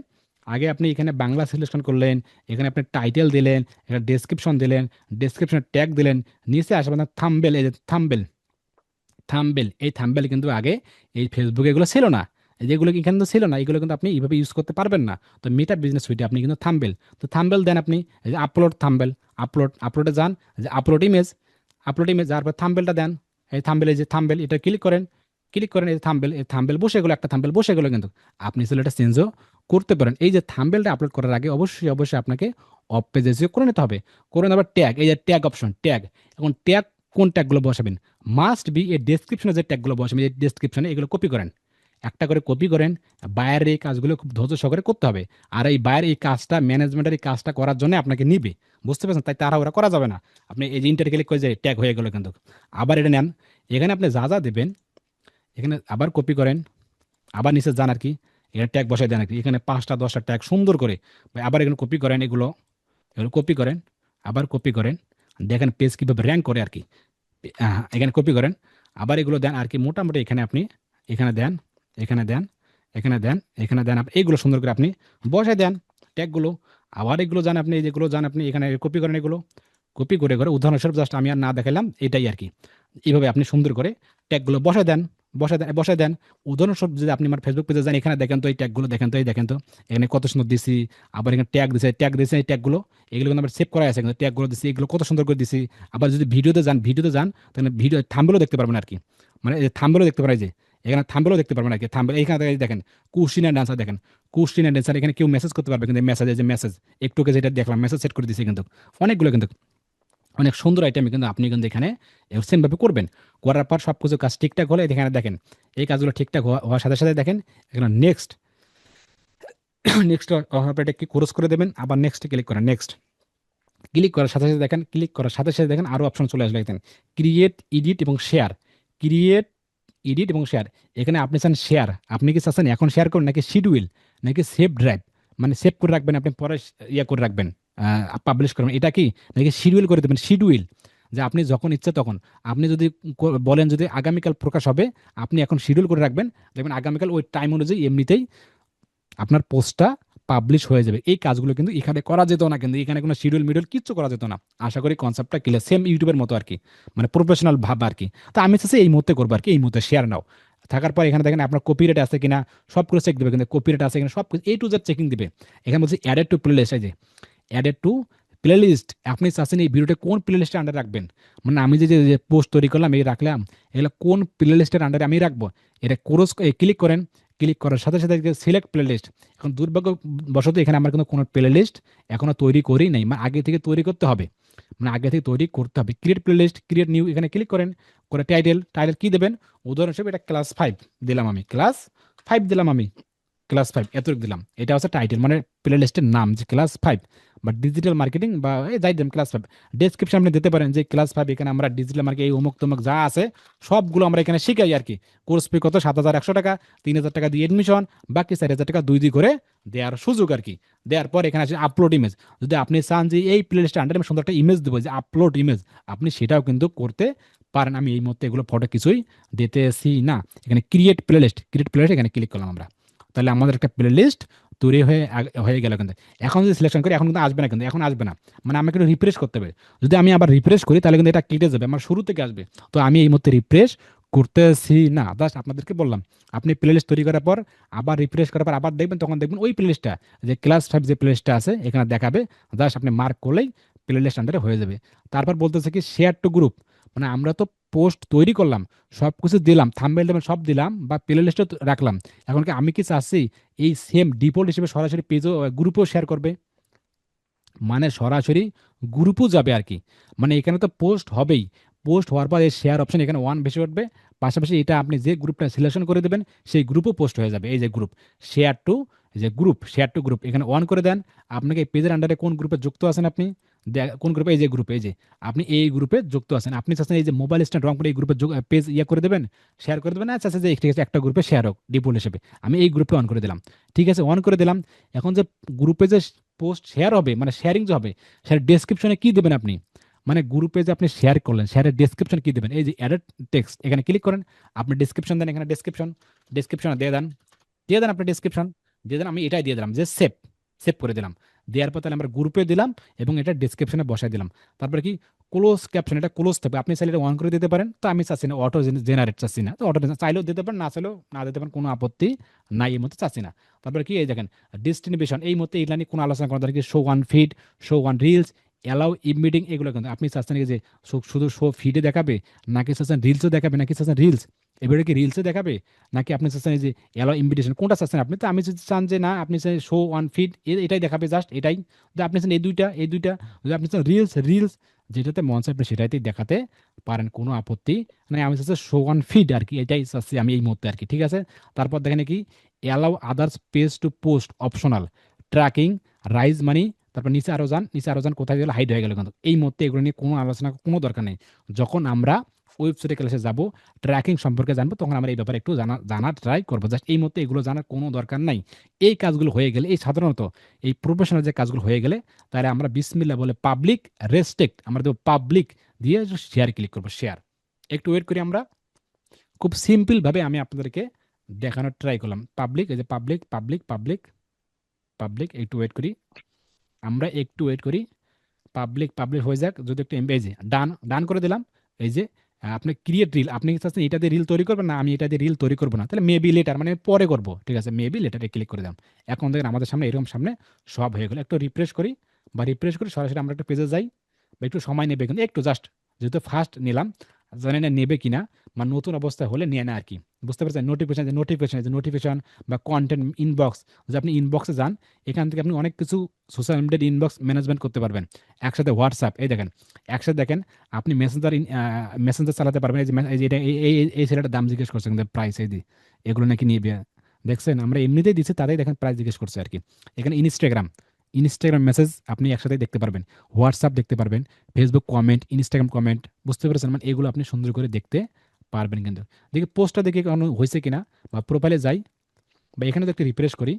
আগে আপনি এখানে বাংলা সিলেকশন করলেন, এখানে আপনি টাইটেল দিলেন, এখানে ডেসক্রিপশন দিলেন, ডেসক্রিপশনে ট্যাগ দিলেন, নিচে আসবে না থাম্বেল, এই যে থাম্বেল, এই থাম্বেল কিন্তু আগে এই ফেসবুকে এগুলো ছিল না, এই যেগুলো এখানে তো ছিল না, এগুলো কিন্তু আপনি এইভাবে ইউজ করতে পারবেন না। তো মেটা বিজনেস সুইটে আপনি কিন্তু থাম্বেল দেন আপনি, এই যে আপলোডে যান, যে আপলোড ইমেজ যাওয়ার পর থাম্বেলটা দেন। এই থাম্বেল, এই যে থাম্বেল, এটা ক্লিক করেন, এই থাম্বেল বসে গেলো, একটা থাম্বেল বসে গেলো কিন্তু। আপনি আসলে এটা চেঞ্জও করতে পারেন। এই যে থাম্বেলটা আপলোড করার আগে অবশ্যই আপনাকে অফ পেজে করে নিতে হবে। করে আবার ট্যাগ, এই যে ট্যাগ অপশন, এখন ট্যাগ, কোন ট্যাগগুলো বসাবেন? মাস্ট বি এই ডেসক্রিপশনে যে ট্যাগগুলো বসাবেন, এই ডেসক্রিপশনে এগুলো কপি করেন, একটা করে কপি করেন। বাইরের এই কাজগুলো খুব ধৈর্য সহকারে করতে হবে। আর এই বাইরের এই কাজটা, ম্যানেজমেন্টের এই কাজটা করার জন্য আপনাকে নিবে, বুঝতে পারছেন? তাই তাড়াহুড়া করা যাবে না। আপনি এই যে ইন্টার ক্লিক করে যে ট্যাগ হয়ে গেল কিন্তু, আবার এটা নেন, এখানে আপনি যা যা দেবেন এখানে আবার কপি করেন, আবার নিচে যান আর কি, এখানে ট্যাগ বসাই দেন আর কি, এখানে 5টা 10টা ট্যাগ সুন্দর করে, আবার এখানে কপি করেন, এগুলো কপি করেন, আবার কপি করেন, দেখেন পেজ কীভাবে র্যাঙ্ক করে আর কি। এখানে কপি করেন, আবার এগুলো দেন আর কি। মোটামুটি এখানে আপনি এখানে দেন, এখানে দেন, এখানে দেন এইগুলো সুন্দর করে আপনি বসাই দেন ট্যাগগুলো। আবার এগুলো যান আপনি, যেগুলো যান আপনি এখানে কপি করেন, এগুলো কপি করে উদাহরণস্বরূপ জাস্ট আমি আর না দেখালাম, এটাই আর কি। এইভাবে আপনি সুন্দর করে ট্যাগগুলো বসায় দেন। উদাহরণস্বরূপ যদি আপনি আমার ফেসবুক পেজে যান, এখানে দেখেন তো এই ট্যাগগুলো, দেখেন তো এখানে কত সুন্দর দিছি। আবার এখানে ট্যাগ দিয়েছে এই ট্যাগগুলো, এগুলো কিন্তু আমার সেভ করা আছে, কিন্তু ট্যাগগুলো দিছি, এগুলো কত সুন্দর করে দিছি। আবার যদি ভিডিওতে যান তাহলে ভিডিও থাম্বনেলও দেখতে পারবেন আর কি, মানে এই থাম্বনেলও দেখতে পারেন, এই যে এখানে থাম্বনেলও দেখতে পারবেন আর কি। থাম্বনেল এখানে দেখেন কোশ্চিন অ্যান্ড আনসার, দেখেন কোশ্চিন অ্যান্ড আনসার, এখানে কেউ মেসেজ করতে পারবে, কিন্তু মেসেজ একটুকে যেটা দেখলাম মেসেজ সেট করে দিছি কিন্তু, অনেকগুলো কিন্তু, অনেক সুন্দর আইটেম কিন্তু আপনি কিন্তু এখানে সেমভাবে করবেন। করার পর সব কিছু কাজ ঠিকঠাক হলে এখানে দেখেন, এই কাজগুলো ঠিকঠাক হওয়ার সাথে সাথে দেখেন এখানে নেক্সট নেক্সট হওয়ার পর এটা কি ক্রস করে দেবেন, আবার নেক্সট ক্লিক করেন। ক্লিক করার সাথে সাথে দেখেন আরও অপশন চলে আসবে, দেখেন ক্রিয়েট, ক্রিয়েট এডিট এবং শেয়ার। এখানে আপনি চান শেয়ার, আপনি কি চাচ্ছেন এখন শেয়ার করুন, নাকি শিডিউল, নাকি সেভ ড্রাইভ, মানে সেভ করে রাখবেন আপনি পরে করে রাখবেন, পাবলিশ করবেন, এটা কি, নাকি শিডিউল করে দেবেন, যে আপনি যখন ইচ্ছে তখন আপনি যদি বলেন যদি আগামীকাল প্রকাশ হবে, আপনি এখন শিডিউল করে রাখবেন, দেখবেন আগামীকাল ওই টাইম অনুযায়ী এমনিতেই আপনার পোস্টটা পাবলিশ হয়ে যাবে। এই কাজগুলো কিন্তু এখানে করা যেত না, কিন্তু এখানে কোনো শিডিউল মিডিউল কিচ্ছু করা যেত না। আশা করি কনসেপ্টটা ক্লিয়ার, সেম ইউটিউবের মতো আর কি, মানে প্রফেশনাল ভাব আর কি। তো আমি চাচ্ছি এই মুহূর্তে করবো আর কি, এই মুহূর্তে শেয়ার নাও থাকার পর এখানে দেখেন আপনার কপিরাইট আছে কিনা সব কিছু চেক দেবে, কিন্তু কপিরাইট আছে কিনা সব কিছু A to Z চেকিং দিবে। এখানে বলছি অ্যাডেড টু প্লেলিস্ট, এই যে অ্যাডেড টু প্লেলিস্ট, আপনি চাচ্ছেন এই ভিডিওটা কোন প্লেলিস্টের আন্ডারে রাখবেন, মানে আমি যে পোস্ট তৈরি করলাম এই রাখলাম, এগুলো কোন প্লেলিস্টের আন্ডারে আমি রাখবো, এটা ক্রস ক্লিক করেন। ক্লিক করার সাথে সাথে সিলেক্ট প্লেলিস্ট। এখন দুর্ভাগ্যবশত এখানে আমার কিন্তু কোনো প্লেলিস্ট এখনো তৈরি করি নাই, মানে আগে থেকে তৈরি করতে হবে, মানে আগে থেকে তৈরি করতে হবে। ক্রিয়েট প্লেলিস্ট, ক্রিয়েট নিউ, এখানে ক্লিক করেন। করে টাইটেল, টাইটেল কি দেবেন, উদাহরণ হিসেবে এটা ক্লাস 5 দিলাম, আমি ক্লাস 5 দিলাম, আমি ক্লাস 5 এতটুকু দিলাম। এটা হচ্ছে টাইটেল, মানে প্লে লিস্টের নাম যে ক্লাস 5 বা ডিজিটাল মার্কেটিং বা এই যাই দেন ক্লাস 5। ডেসক্রিপশন আপনি দিতে পারেন যে ক্লাস 5 এখানে আমরা ডিজিটাল মার্কেটিং এই অমুক তমুক যা আছে সবগুলো আমরা এখানে শিখাই আর কি। কোর্স ফি কত, 7,100 টাকা, 3,000 টাকা দিয়ে এডমিশন, বাকি 4,000 টাকা দুই করে দেওয়ার সুযোগ আর কি। দেওয়ার পর এখানে আছে আপলোড ইমেজ। যদি আপনি চান যে এই প্লে লিস্টের আন্ডারে আমি সুন্দর একটা ইমেজ দেবো যে আপলোড ইমেজ, আপনি সেটাও কিন্তু করতে পারেন। আমি এই মুহূর্তে এগুলো ফটো কিছুই দিতেছি না। এখানে ক্রিয়েট প্লেলিস্ট, ক্রিয়েট প্লেলিস্ট এখানে ক্লিক করলাম আমরা, তাহলে আমাদের একটা প্লেলিস্ট তৈরি হয়ে গেল। কিন্তু এখন যদি সিলেকশন করি এখন কিন্তু আসবে না, কিন্তু এখন আসবে না, মানে আমাকে একটু রিফ্রেশ করতে হবে। যদি আমি আবার রিফ্রেশ করি তাহলে কিন্তু এটা কেটে যাবে, আমার শুরু থেকে আসবে। তো আমি এই মুহূর্তে রিফ্রেশ করতেছি না, জাস্ট আপনাদেরকে বললাম আপনি প্লেলিস্ট তৈরি করার পর আবার রিফ্রেশ করার পর আবার দেখবেন, তখন দেখবেন ওই প্লেলিস্টটা যে ক্লাস 5 যে প্লেলিস্টটা আছে এখানে দেখাবে। জাস্ট আপনি মার্ক করলেই প্লেলিস্ট আন্ডারে হয়ে যাবে। তারপর বলতেছে কি শেয়ার টু গ্রুপ, মানে আমরা তো পোস্ট তৈরি করলাম, সব কিছু দিলাম, থাম্বনেল দিলাম, সব দিলাম বা প্লে লিস্টে রাখলাম। এখন কি আমি কি চাচ্ছি এই সেম ডিফল্ট হিসেবে সরাসরি পেজও গ্রুপেও শেয়ার করবে, মানে সরাসরি গ্রুপও যাবে আর কি। মানে এখানে তো পোস্ট হবেই, পোস্ট হওয়ার পর এই শেয়ার অপশন এখানে ওয়ান বেশি উঠবে, পাশাপাশি এটা আপনি যে গ্রুপটা সিলেকশন করে দেবেন সেই গ্রুপও পোস্ট হয়ে যাবে। এই যে গ্রুপ শেয়ার টু, যে গ্রুপ শেয়ার টু গ্রুপ এখানে অন করে দেন। আপনাকে এই পেজের আন্ডারে কোন গ্রুপে যুক্ত আছেন আপনি, কোন গ্রুপে, এই যে গ্রুপে, এই যে আপনি এই গ্রুপে যুক্ত আছেন, আপনি চাচ্ছেন এই যে মোবাইল স্ট্যান্ড রংপুর এই গ্রুপে পেজ করে দেবেন, শেয়ার করে দেবেন। আচ্ছা আচ্ছা, যে ঠিক আছে একটা গ্রুপে শেয়ার হোক ডিফল্ট হিসেবে, আমি এই গ্রুপে অন করে দিলাম। ঠিক আছে, অন করে দিলাম। এখন যে গ্রুপে যে পোস্ট শেয়ার হবে, মানে শেয়ারিং যে হবে, শেয়ার ডেসক্রিপশনে কি দেবেন আপনি, মানে গ্রুপে যে আপনি শেয়ার করলেন শেয়ারের ডেসক্রিপশন কি দেবেন, এই যে অ্যাডেড টেক্সট এখানে ক্লিক করেন। আপনি ডেসক্রিপশন দেন, এখানে ডেসক্রিপশন দিয়ে দেন আপনি ডেসক্রিপশন দিয়ে দেন। আমি এটাই দিয়ে দিলাম যে সেভ, সেভ করে দিলাম। দেওয়ার পর তাহলে আমরা গ্রুপে দিলাম এবং এটা ডেসক্রিপশনে বসাই দিলাম। তারপরে কি ক্লোজ ক্যাপশন, এটা ক্লোজ থাকবে, আপনি চাইলে এটা অন করে দিতে পারেন। তো আমি চাচ্ছি না, অটো জেনারেট চাচ্ছি না, তো অটো চাইলেও দিতে পারেন, না চাইলেও না দিতে পারেন, কোনো আপত্তি নাই, এই মতো চাচ্ছি না। তারপরে কি এই দেখেন ডেস্টিনেশন, এই মধ্যে এইগুলা নিয়ে কোনো আলোচনা করা দরকার, show one feed, show one reels, allow embedding, এগুলো কিন্তু আপনি চাচ্ছেন কি যে শুধু শো ফিডে দেখাবে, নাকি চাচ্ছেন রিলসও দেখাবে, নাকি চাচ্ছেন রিলস এবারে কি রিলসে দেখাবে, নাকি আপনি চাচ্ছেন এই যে অ্যালাউ ইনভিটেশন, কোনটা চাচ্ছেন আপনি। তো আমি যদি চান যে না আপনি চাই শো ওয়ান ফিড, এটাই দেখাবে, জাস্ট এটাই। যদি আপনি চান এই দুইটা যদি আপনি চান রিলস যেটাতে মন চাই আপনি সেটাইতেই দেখাতে পারেন, কোনো আপত্তি নাই। আমি চাচ্ছি শো ওয়ান ফিড আর কি, এটাই চাচ্ছি আমি এই মুহূর্তে আর কি। ঠিক আছে, তারপর দেখেন কি allow others page to post optional tracking raise money. তারপর নিচে আরো যান কোথায় গেলে হাইড হয়ে গেল, কিন্তু এই মুহূর্তে এগুলো নিয়ে কোনো আলোচনা কোনো দরকার নেই। যখন আমরা ওয়েবসাইটে ক্লাসে যাব, ট্র্যাকিং সম্পর্কে জানবো, তখন আমরা এই ব্যাপারে একটু জানার ট্রাই করবো। জাস্ট এই মুহূর্তে এগুলো জানার কোনো দরকার নাই। এই কাজগুলো হয়ে গেলে, এই সাধারণত এই প্রফেশনাল যে কাজগুলো হয়ে গেলে, তাহলে আমরা বিসমিল্লাহ বলে পাবলিক রেস্ট্রিক্ট আমরা দেবো, পাবলিক দিয়ে শেয়ার ক্লিক করবো, শেয়ার। একটু ওয়েট করি আমরা, খুব সিম্পল ভাবে আমি আপনাদেরকে দেখানোর ট্রাই করলাম। পাবলিক, এই যে পাবলিক, একটু ওয়েট করি, আমরা একটু ওয়েট করি, পাবলিক হয়ে যাক। যদি একটু এই যে ডান ডান করে দিলাম। এই যে আপনি ক্রিয়েট রিল, আপনি কি চাচ্ছেন এটা দিয়ে রিল তৈরি করবেন, না আমি এটা দিয়ে রিল তৈরি করবো না, তাহলে মেবি লেটার, মানে পরে করবো। ঠিক আছে, মেবি লেটারে ক্লিক করে দিলাম। এখন দেখেন আমাদের সামনে এরকম সামনে সব হয়ে গেল। একটু রিফ্রেশ করি, বা রিফ্রেশ করি সরাসরি আমরা একটা পেজে যাই, বা একটু সময় নেবে, কিন্তু একটু জাস্ট, যেহেতু ফার্স্ট নিলাম, জানি না নেবে কিনা, বা নতুন অবস্থায় হলে নিয়ে না আর কি। বুঝতে পারছেন, নোটিফিকেশন বা কন্টেন্ট ইনবক্স, যদি আপনি ইনবক্সে যান, এখান থেকে আপনি অনেক কিছু সোশ্যাল মিডিয়ার ইনবক্স ম্যানেজমেন্ট করতে পারবেন। একসাথে হোয়াটসঅ্যাপ, এই দেখেন একসাথে দেখেন আপনি মেসেঞ্জার চালাতে পারবেন। এই যে এই যে এটা এই ছেলেটার দাম জিজ্ঞেস করছে, কিন্তু প্রাইস এই যে এগুলো নাকি নিবে, দেখছেন আমরা এমনিতেই দিচ্ছি, তারাই দেখেন প্রাইস জিজ্ঞেস করছে আর কি। এখানে ইনস্টাগ্রাম মেসেজ আপনি একসাথে দেখতে পারবেন, হোয়াটসঅ্যাপ দেখতে পারবেন, ফেসবুক কমেন্ট, ইনস্টাগ্রাম কমেন্ট, বুঝতে পেরেছেন, মানে এগুলো আপনি সুন্দর করে দেখতে পারবেন। কিন্তু দেখি পোস্টটা দেখে কোনো হয়েছে কিনা, বা প্রোফাইলে যাই, বা এখানে দেখতে রিফ্রেশ করি,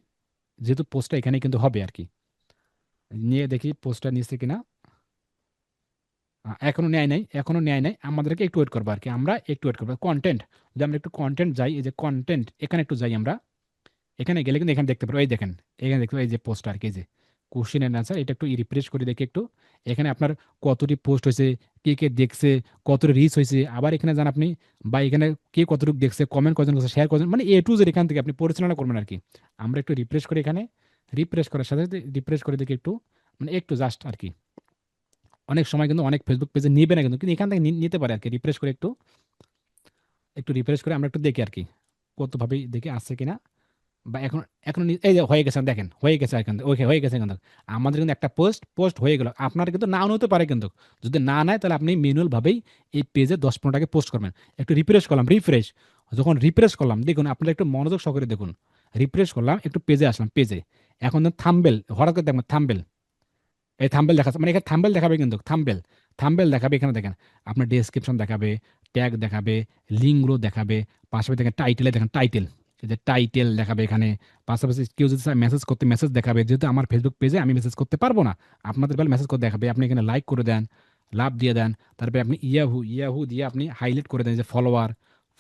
যেহেতু পোস্টটা এখানে কিন্তু হবে আর কি, নিয়ে দেখি পোস্টটা নিচ্ছে কিনা। এখনো নেয় নাই, আমাদেরকে একটু ওয়েট করবো আর কি, আমরা একটু ওয়েট করবো। কন্টেন্ট, যদি আমরা একটু কন্টেন্ট যাই, এই যে কন্টেন্ট এখানে একটু যাই আমরা, এখানে গেলে কিন্তু এখানে দেখতে পারো, এই দেখেন এখানে দেখতে পারো এই যে পোস্ট আর কি, এই যে কোশ্চেন অ্যান্ড আনসার, এটা একটু রিফ্রেশ করে দেখি একটু। এখানে আপনার কতটি পোস্ট হয়েছে, কে কে দেখছে, কতটি রিচ হয়েছে, আবার এখানে যান আপনি, বা এখানে কে কতটুকু দেখছে, কমেন্ট কজন করছে, শেয়ার কজন, মানে এ টু জেড এখান থেকে আপনি পরিচালনা করবেন আর কি। আমরা একটু রিফ্রেশ করে, এখানে রিফ্রেশ করার সাথে সাথে রিফ্রেশ করে দেখি একটু, মানে একটু জাস্ট আর কি। অনেক সময় কিন্তু অনেক ফেসবুক পেজে নিবে না, কিন্তু কিন্তু এখান থেকে নিতে পারে আর কি। রিফ্রেশ করে একটু, একটু রিফ্রেশ করে আমরা একটু দেখি আর কি, কতভাবেই দেখি আসছে কিনা। বা এখন, এই যে হয়ে গেছে দেখেন, হয়ে গেছে এখন, ওকে হয়ে গেছে কিন্তু আমাদের কিন্তু একটা পোস্ট পোস্ট হয়ে গেল। আপনার কিন্তু নাও হতে পারে, কিন্তু যদি না নেয় তাহলে আপনি ম্যানুয়াল ভাবেই এই পেজে 10-15টাকে পোস্ট করবেন। একটু রিফ্রেশ করলাম, রিফ্রেশ, যখন রিফ্রেশ করলাম দেখুন, আপনারা একটু মনোযোগ সহকারে দেখুন। রিফ্রেশ করলাম, একটু পেজে আসলাম, পেজে এখন থাম্বেল, হঠাৎ করে দেখবেন থাম্বেল, এই থাম্বেল দেখাচ্ছে, মানে এখানে থাম্বেল দেখাবে, কিন্তু থাম্বেল, থাম্বেল দেখাবে এখানে দেখেন, আপনার ডেসক্রিপশন দেখাবে, ট্যাগ দেখাবে, লিঙ্কগুলো দেখাবে, পাশাপাশি দেখেন টাইটেলে দেখেন, টাইটেল, এই যে টাইটেল দেখাবে এখানে। পাশাপাশি কেউ যদি মেসেজ করতে মেসেজ দেখাবে, যেহেতু আমার ফেসবুক পেজে আমি মেসেজ করতে পারবো না, আপনাদের বেলা মেসেজ করে দেখাবে। আপনি এখানে লাইক করে দেন, লাভ দিয়ে দেন, তারপরে আপনি ইয়াহু ইয়াহু দিয়ে আপনি হাইলাইট করে দেন, যে ফলোয়ার,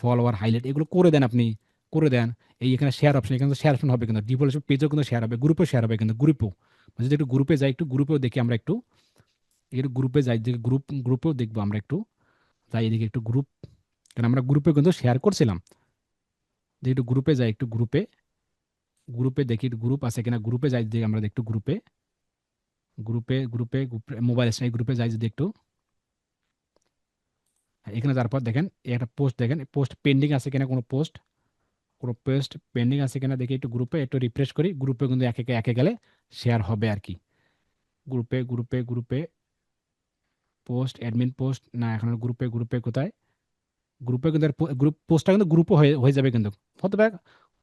ফলোয়ার হাইলাইট এগুলো করে দেন আপনি, করে দেন। এই এখানে শেয়ার অপশন, এখানে শেয়ার অপশন হবে, কিন্তু ডিফল্ট পেজও কিন্তু শেয়ার হবে, গ্রুপে শেয়ার হবে, কিন্তু গ্রুপও, যদি একটু গ্রুপে যাই, একটু গ্রুপেও দেখি আমরা একটু, একটু গ্রুপে যাই, যে গ্রুপেও দেখবো আমরা একটু, যাই এদিকে একটু গ্রুপ, কারণ আমরা গ্রুপে কিন্তু শেয়ার করছিলাম, যে একটু গ্রুপে যাই, একটু গ্রুপে, গ্রুপে দেখি গ্রুপ আছে কিনা, গ্রুপে যাই দেখি আমরা একটু গ্রুপে, গ্রুপে মোবাইল এই গ্রুপে যাই যদি একটু, এখানে যাওয়ার পর দেখেন একটা পোস্ট, দেখেন পোস্ট পেন্ডিং আছে কিনা, কোনো পোস্ট পেন্ডিং আছে কিনা দেখি একটু, গ্রুপে একটু রিফ্রেশ করি, গ্রুপে কিন্তু একে একে একে গেলে শেয়ার হবে আর কি। গ্রুপে পোস্ট, অ্যাডমিন পোস্ট না, এখন গ্রুপে কোথায়, গ্রুপে কিন্তু গ্রুপ পোস্টটা কিন্তু গ্রুপও হয়ে হয়ে যাবে, কিন্তু হতে পারে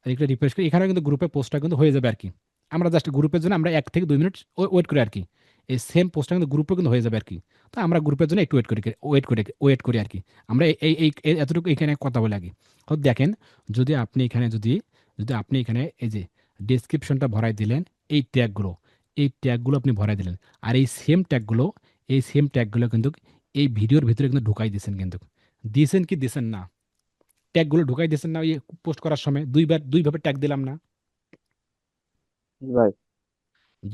একটু রিফ্রেশ করি, এখানে কিন্তু গ্রুপে পোস্টটা কিন্তু হয়ে যাবে আর কি। আমরা জাস্ট গ্রুপের জন্য আমরা 1 থেকে 2 মিনিট ওয়েট করি আর কি, এই সেম পোস্টটা কিন্তু গ্রুপে কিন্তু হয়ে যাবে আর কি। তো আমরা গ্রুপের জন্য একটু ওয়েট করি আর কি। আমরা এতটুকু এখানে কথা বলে আর কি। তো দেখেন, যদি আপনি এখানে যদি যদি আপনি এখানে এই যে ডেসক্রিপশনটা ভরাই দিলেন, এই ট্যাগগুলো, এই ট্যাগগুলো আপনি ভরাই দিলেন, আর এই সেম ট্যাগগুলো কিন্তু এই ভিডিওর ভিতরে কিন্তু ঢুকাই দিয়েছেন, কিন্তু দিয়েছেন কি দিয়েছেন না, ট্যাগগুলো ঢুকাই দিয়েছেন না, ওই পোস্ট করার সময় দুইভাবে ট্যাগ দিলাম না। জি ভাই,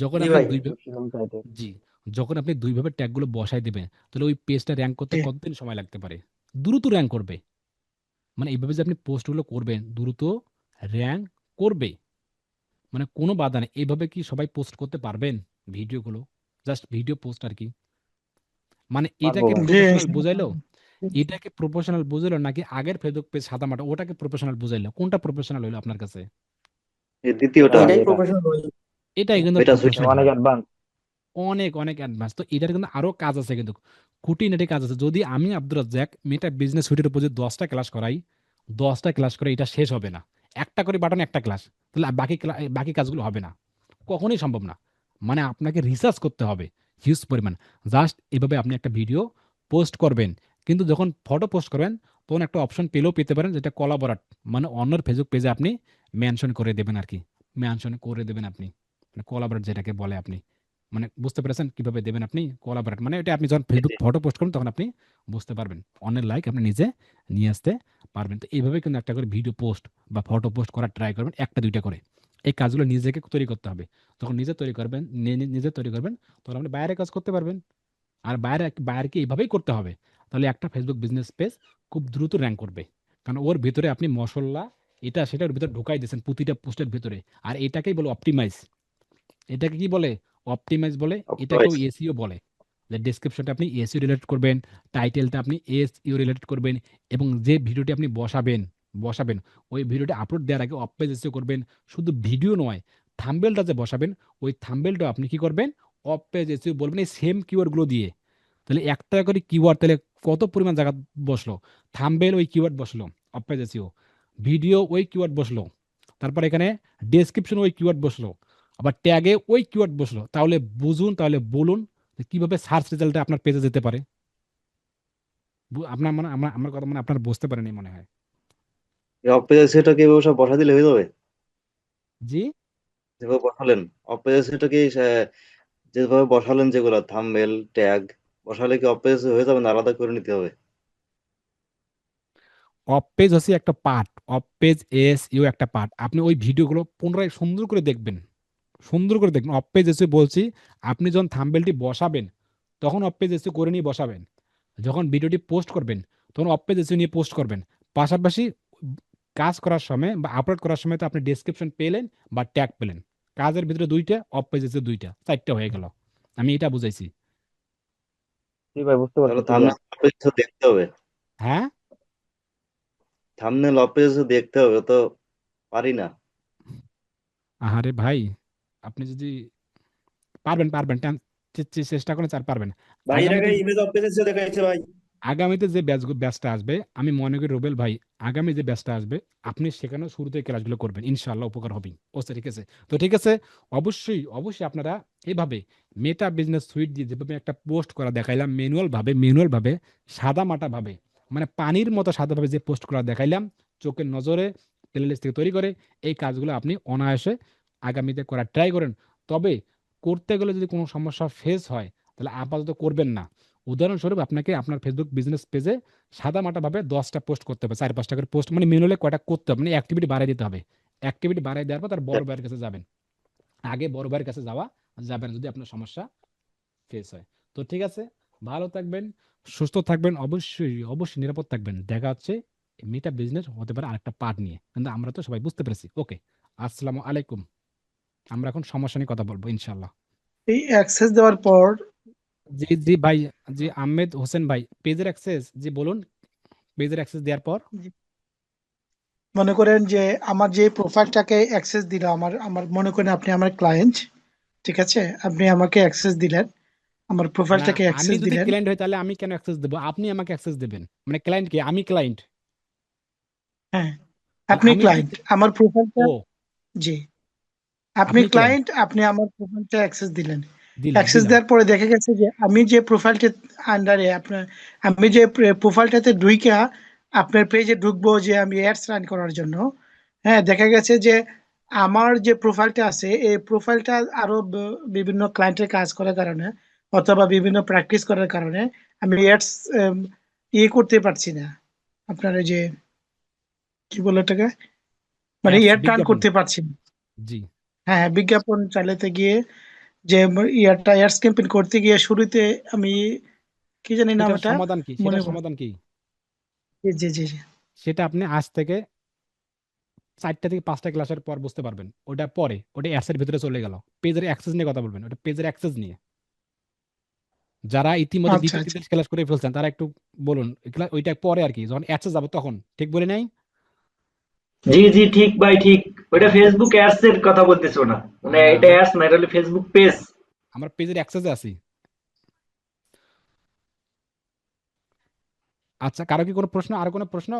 যখন জি আপনি ভাই। দুইভাবে, দেখছিলাম সাইটে। জি, যখন আপনি দুইভাবে ট্যাগগুলো বসাই দিবেন, তাহলে ওই পেজটা র্যাঙ্ক করতে কতদিন সময় লাগতে পারে? দ্রুত র্যাঙ্ক করবে। মানে এইভাবে যে আপনি পোস্টগুলো করবেন, দ্রুত র্যাঙ্ক করবে, মানে কোনো বাধা নেই। এইভাবে কি সবাই পোস্ট করতে পারবেন ভিডিওগুলো? জাস্ট ভিডিও পোস্ট আর কি। মানে পারবো এটাকে ভাই। জি। প্রফেশনাল বুঝাইলো, এটাকে প্রফেশনাল বুঝাইলো, নাকি আগের ফেসবুক পেজ সাদামাটা ওটাকে প্রফেশনাল বুঝাইলো? কোনটা প্রফেশনাল হইলো আপনার কাছে? এই এটা দ্বিতীয়টা। ভাই, এটাই এটা প্রফেশনাল হয়ে এটাই কিন্তু এটা সুইট। এটা প্রফেশনাল। অনেক অ্যাডভান্স। অনেক অনেক অ্যাডভান্স। তো এটার কিন্তু আরো কাজ আছে, কিন্তু খুঁটিনাটি কাজ আছে। যদি আমি আব্দুর রাজ্জাক মেটা বিজনেস সুইটের উপর যদি 10টা ক্লাস করাই, 10টা ক্লাস করে এটা শেষ হবে না। একটা করে বাটন একটা ক্লাস, তাহলে বাকি কাজগুলো হবে না, কখনোই সম্ভব না। মানে আপনাকে রিসার্চ করতে হবে হিউজ পরিমাণ। জাস্ট এভাবে আপনি একটা ভিডিও পোস্ট করবেন, কিন্তু যখন ফটো পোস্ট করবেন তখন একটা অপশন পেলেও পেতে পারেন, যেটা কোলাবোরেট, মানে অন্যর ফেসবুক পেজে আপনি মেনশন করে দেবেন আর কি, মেনশন করে দেবেন আপনি, মানে কোলাবোরেট যেটাকে বলে আপনি, মানে বুঝতে পেরেছেন কিভাবে দেবেন আপনি কোলাবরেট, মানে এটা আপনি যখন ফেসবুক ফটো পোস্ট করবেন তখন আপনি বুঝতে পারবেন, অন্যের লাইক আপনি নিজে নিয়ে আসতে পারবেন। তো এইভাবে কিন্তু একটা করে ভিডিও পোস্ট বা ফটো পোস্ট করার ট্রাই করবেন, একটা দুইটা করে। এই কাজগুলো নিজেকে তৈরি করতে হবে। যখন নিজে তৈরি করবেন, নিজে তৈরি করবেন, তখন আপনি বাইরে কাজ করতে পারবেন। আর বাইরেকে এইভাবেই করতে হবে, তাহলে একটা ফেসবুক বিজনেস পেজ খুব দ্রুত র্যাঙ্ক করবে। কারণ ওর ভিতরে আপনি মশলা এটা সেটার ভিতরে ঢুকাই দিয়েছেন প্রতিটা পোস্টের ভিতরে। আর এটাকেই বলে অপটিমাইজ, এটাকে কি বলে? অপটিমাইজ বলে, এটাকেও অপটিমাইজ। এসইও বলে। যে ডেসক্রিপশনটা আপনি এসইও রিলেটেড করবেন, টাইটেলটা আপনি এসইও রিলেটেড করবেন, এবং যে ভিডিওটি আপনি বসাবেন ওই ভিডিওটা আপলোড দেওয়ার আগে অফ পেজ এসইও করবেন। শুধু ভিডিও নয়, থাম্বনেলটা যে বসাবেন, ওই থাম্বনেলটা আপনি কি করবেন, অফ পেজ এসইও বলবেন এই সেম কিওয়ার্ডগুলো দিয়ে। তাহলে একটা করে কিওয়ার্ড, তাহলে কত পরিমাণ জায়গা বসলো। থাম্বনেল ওই কিওয়ার্ড বসলো, অফ পেজ এসইও, ভিডিও ওই কিওয়ার্ড বসলো, তারপর এখানে ডেসক্রিপশন ওই কিওয়ার্ড বসলো, আবার ট্যাগে ওই কিওয়ার্ড বসলো। তাহলে বুঝুন, তাহলে বলুন যে কিভাবে সার্চ রেজাল্টে আপনার পেজে যেতে পারে। আপনার মানে আমার কথা মানে আপনার বুঝতে পারেনি মনে হয়। এই অপেজা সেটাকে এভাবে সব বসা দিলে হয়ে যাবে? জি, যেভাবে বসালেন অপেজা সেটাকে যেভাবে বসালেন, যেগুলো থাম্বনেল ট্যাগ বসালে কি অফ পেজ হয়ে যাবে না আলাদা করে নিতে হবে? অফ পেজ হচ্ছে একটা part, of page S U একটা পার্ট। আপনি ওই ভিডিওগুলো পুনরায় সুন্দর করে দেখবেন, সুন্দর করে দেখবেন। অফ পেজ এসে বলছি, আপনি যখন থাম্বনেলটি বসাবেন তখন অফ পেজ এসে করে নিয়ে বসাবেন। যখন ভিডিওটি পোস্ট করবেন তখন অফ পেজ এসে নিয়ে পোস্ট করবেন। পাশাপাশি কাজ করার সময় বা আপলোড করার সময় তো আপনি ডেসক্রিপশন পেলেন বা ট্যাগ পেলেন। কাজের ভিতরে দুইটা, অফ পেজ এসে দুইটা, চারটা হয়ে গেল। আমি এটা বুঝাইছি। জি ভাই, বুঝতে তাহলে পারছি ক্লিয়ার। থাম্বনেল অফ পেজ দেখতে হবে। হ্যাঁ, থাম্বনেল অফ পেজ দেখতে হবে, তো পারি না। আহারে ভাই, আপনি যদি পারবেন পারবেন চেষ্টা করেন, আর পারবেন। ভাই এর আগামীতে আগে ইমেজ অফ পেজে দেখাইছে ভাই। আগামীতে যে ব্যাচটা আসবে, আমি মনে করি রুবেল ভাই, আগামী যে ব্যাচটা আসবে আপনি সেখানেও শুরুতে ক্লাসগুলো করবেন, ইনশাআল্লাহ উপকার হবেই। ও স্যার, ঠিক আছে। তো ঠিক আছে, অবশ্যই অবশ্যই আপনারা এইভাবে মেটা বিজনেস সুইট দিয়ে যেভাবে একটা পোস্ট করা দেখাইলাম, ম্যানুয়াল ভাবে সাদা মাটা ভাবে, মানে পানির মতো সাদাভাবে যে পোস্ট করা দেখাইলাম, চোখের নজরে প্লেলিস্ট থেকে তৈরি করে, এই কাজগুলো আপনি অনায়াসে আগামীতে করার ট্রাই করেন। তবে করতে গেলে যদি কোনো সমস্যা ফেস হয় তাহলে আপাতত করবেন না। উদাহরণস্বরূপ আপনাকে আপনার ফেসবুক বিজনেস পেজে সাদা মাটা ভাবে 10টা পোস্ট করতে হবে, 4-5টা করে পোস্ট, মানে মিনিমালি কয়টা করতে হবে, মানে অ্যাক্টিভিটি বাড়াই দিতে হবে। অ্যাক্টিভিটি বাড়াই দেওয়ার পর তার বড় ভাইয়ের কাছে যাবেন। আগে বড় ভাইয়ের কাছে যাওয়া যাবেন যদি আপনার সমস্যা ফেস হয়। তো ঠিক আছে, ভালো থাকবেন, সুস্থ থাকবেন, অবশ্যই অবশ্যই নিরাপদ থাকবেন। দেখা হচ্ছে মিটা বিজনেস হতে পারে আরেকটা পার্ট নিয়ে, কিন্তু আমরা তো সবাই বুঝতে পেরেছি। ওকে, আসসালামু আলাইকুম। আমরা এখন সমস্যা নিয়ে কথা বলবো ইনশাল্লাহ। এই অ্যাক্সেস দেওয়ার পর জি জি ভাই, জি আহমেদ হোসেন ভাই, পেজের অ্যাক্সেস জি বলুন। পেজের অ্যাক্সেস দেওয়ার পর মনে করেন যে আমার যে প্রোফাইলটাকে অ্যাক্সেস দিল, আমার আমার মনে করেন আপনি আমার ক্লায়েন্ট, ঠিক আছে? আপনি আমাকে অ্যাক্সেস দিলেন, আমার না, প্রোফাইলটাকে আমি অ্যাক্সেস যদি দিলেন। ক্লায়েন্ট হই তাহলে আমি কেন অ্যাক্সেস দেবো? আপনি আমাকে অ্যাক্সেস দেবেন, মানে ক্লায়েন্ট কি? আমি ক্লায়েন্ট। হ্যাঁ, তাহলে আপনি আমি যদি ক্লায়েন্ট, আমার প্রোফাইলটা, ও, জি, আপনি আপনি ক্লায়েন্ট ক্লায়েন্ট, আপনি আমার প্রোফাইলটা অ্যাক্সেস দিলেন। দিলাম অ্যাক্সেস দিলাম দেওয়ার পরে দেখা গেছে যে আমি যে প্রোফাইলটা আন্ডারে আপনার, আমি যে প্রোফাইলটাতে ঢুইকা আপনার পেজে ঢুকবো যে আমি অ্যাডস রান করার জন্য, হ্যাঁ, দেখা গেছে যে আমার যে প্রোফাইলটা আছে এই প্রোফাইলটা আরো বিভিন্ন ক্লায়েন্টের কাজ করার কারণে অথবা বিভিন্ন প্র্যাকটিস করার কারণে আমি অ্যাডস ইয়ে করতে পারছি না। আপনার এই যে কি বলে এটাকে, মানে অ্যাডস ইয়ার টার্ন বিজ্ঞাপন। করতে পারছি না। জি, হ্যাঁ হ্যাঁ, বিজ্ঞাপন চালাতে গিয়ে যে ইয়ারটা অ্যাডস ক্যাম্পেইন করতে গিয়ে শুরুতে আমি কি জানি নাম সেটার এটা, সমাধান কি? মনে সেটার পড়ে। সমাধান কি? জি জি জি জি। সেটা আপনি আজ থেকে 4টা থেকে 5টা ক্লাসের পর বুঝতে পারবেন। ওটা পরে, ওটা অ্যাডসের ভিতরে চলে গেল। পেজের অ্যাক্সেস নিয়ে কথা বলবেন, ওটা পেজের অ্যাক্সেস নিয়ে। যারা ইতিমধ্যে আচ্ছা দ্বিতীয় আচ্ছা, তৃতীয় ক্লাস করে ফেলছেন তারা একটু বলুন। ওইটা পরে আর কি, যখন অ্যাডসেস যাবে তখন। ঠিক বলে নাই? জি জি ঠিক ভাই ঠিক। ওইটা ফেসবুক অ্যাডস এর কথা বলতেছো না, মানে না, এটা অ্যাডস না, এটা হলো ফেসবুক পেজ। আমরা পেজের অ্যাক্সেসে আছি। আচ্ছা, কারো কি কোনো প্রশ্ন? আর কোনো প্রশ্ন?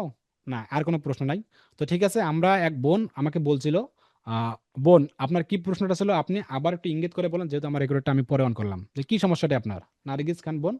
না, আর কোনো প্রশ্ন নাই। তো ঠিক আছে, আমরা এক বোন আমাকে বলছিল, বোন আপনার কি প্রশ্নটা ছিল আপনি আবার একটু ইঙ্গিত করে বলেন, যেহেতু আমার রেকর্ডটা আমি পরে অন করলাম, যে কি সমস্যাটা আপনার? নার্গিস খান বোন।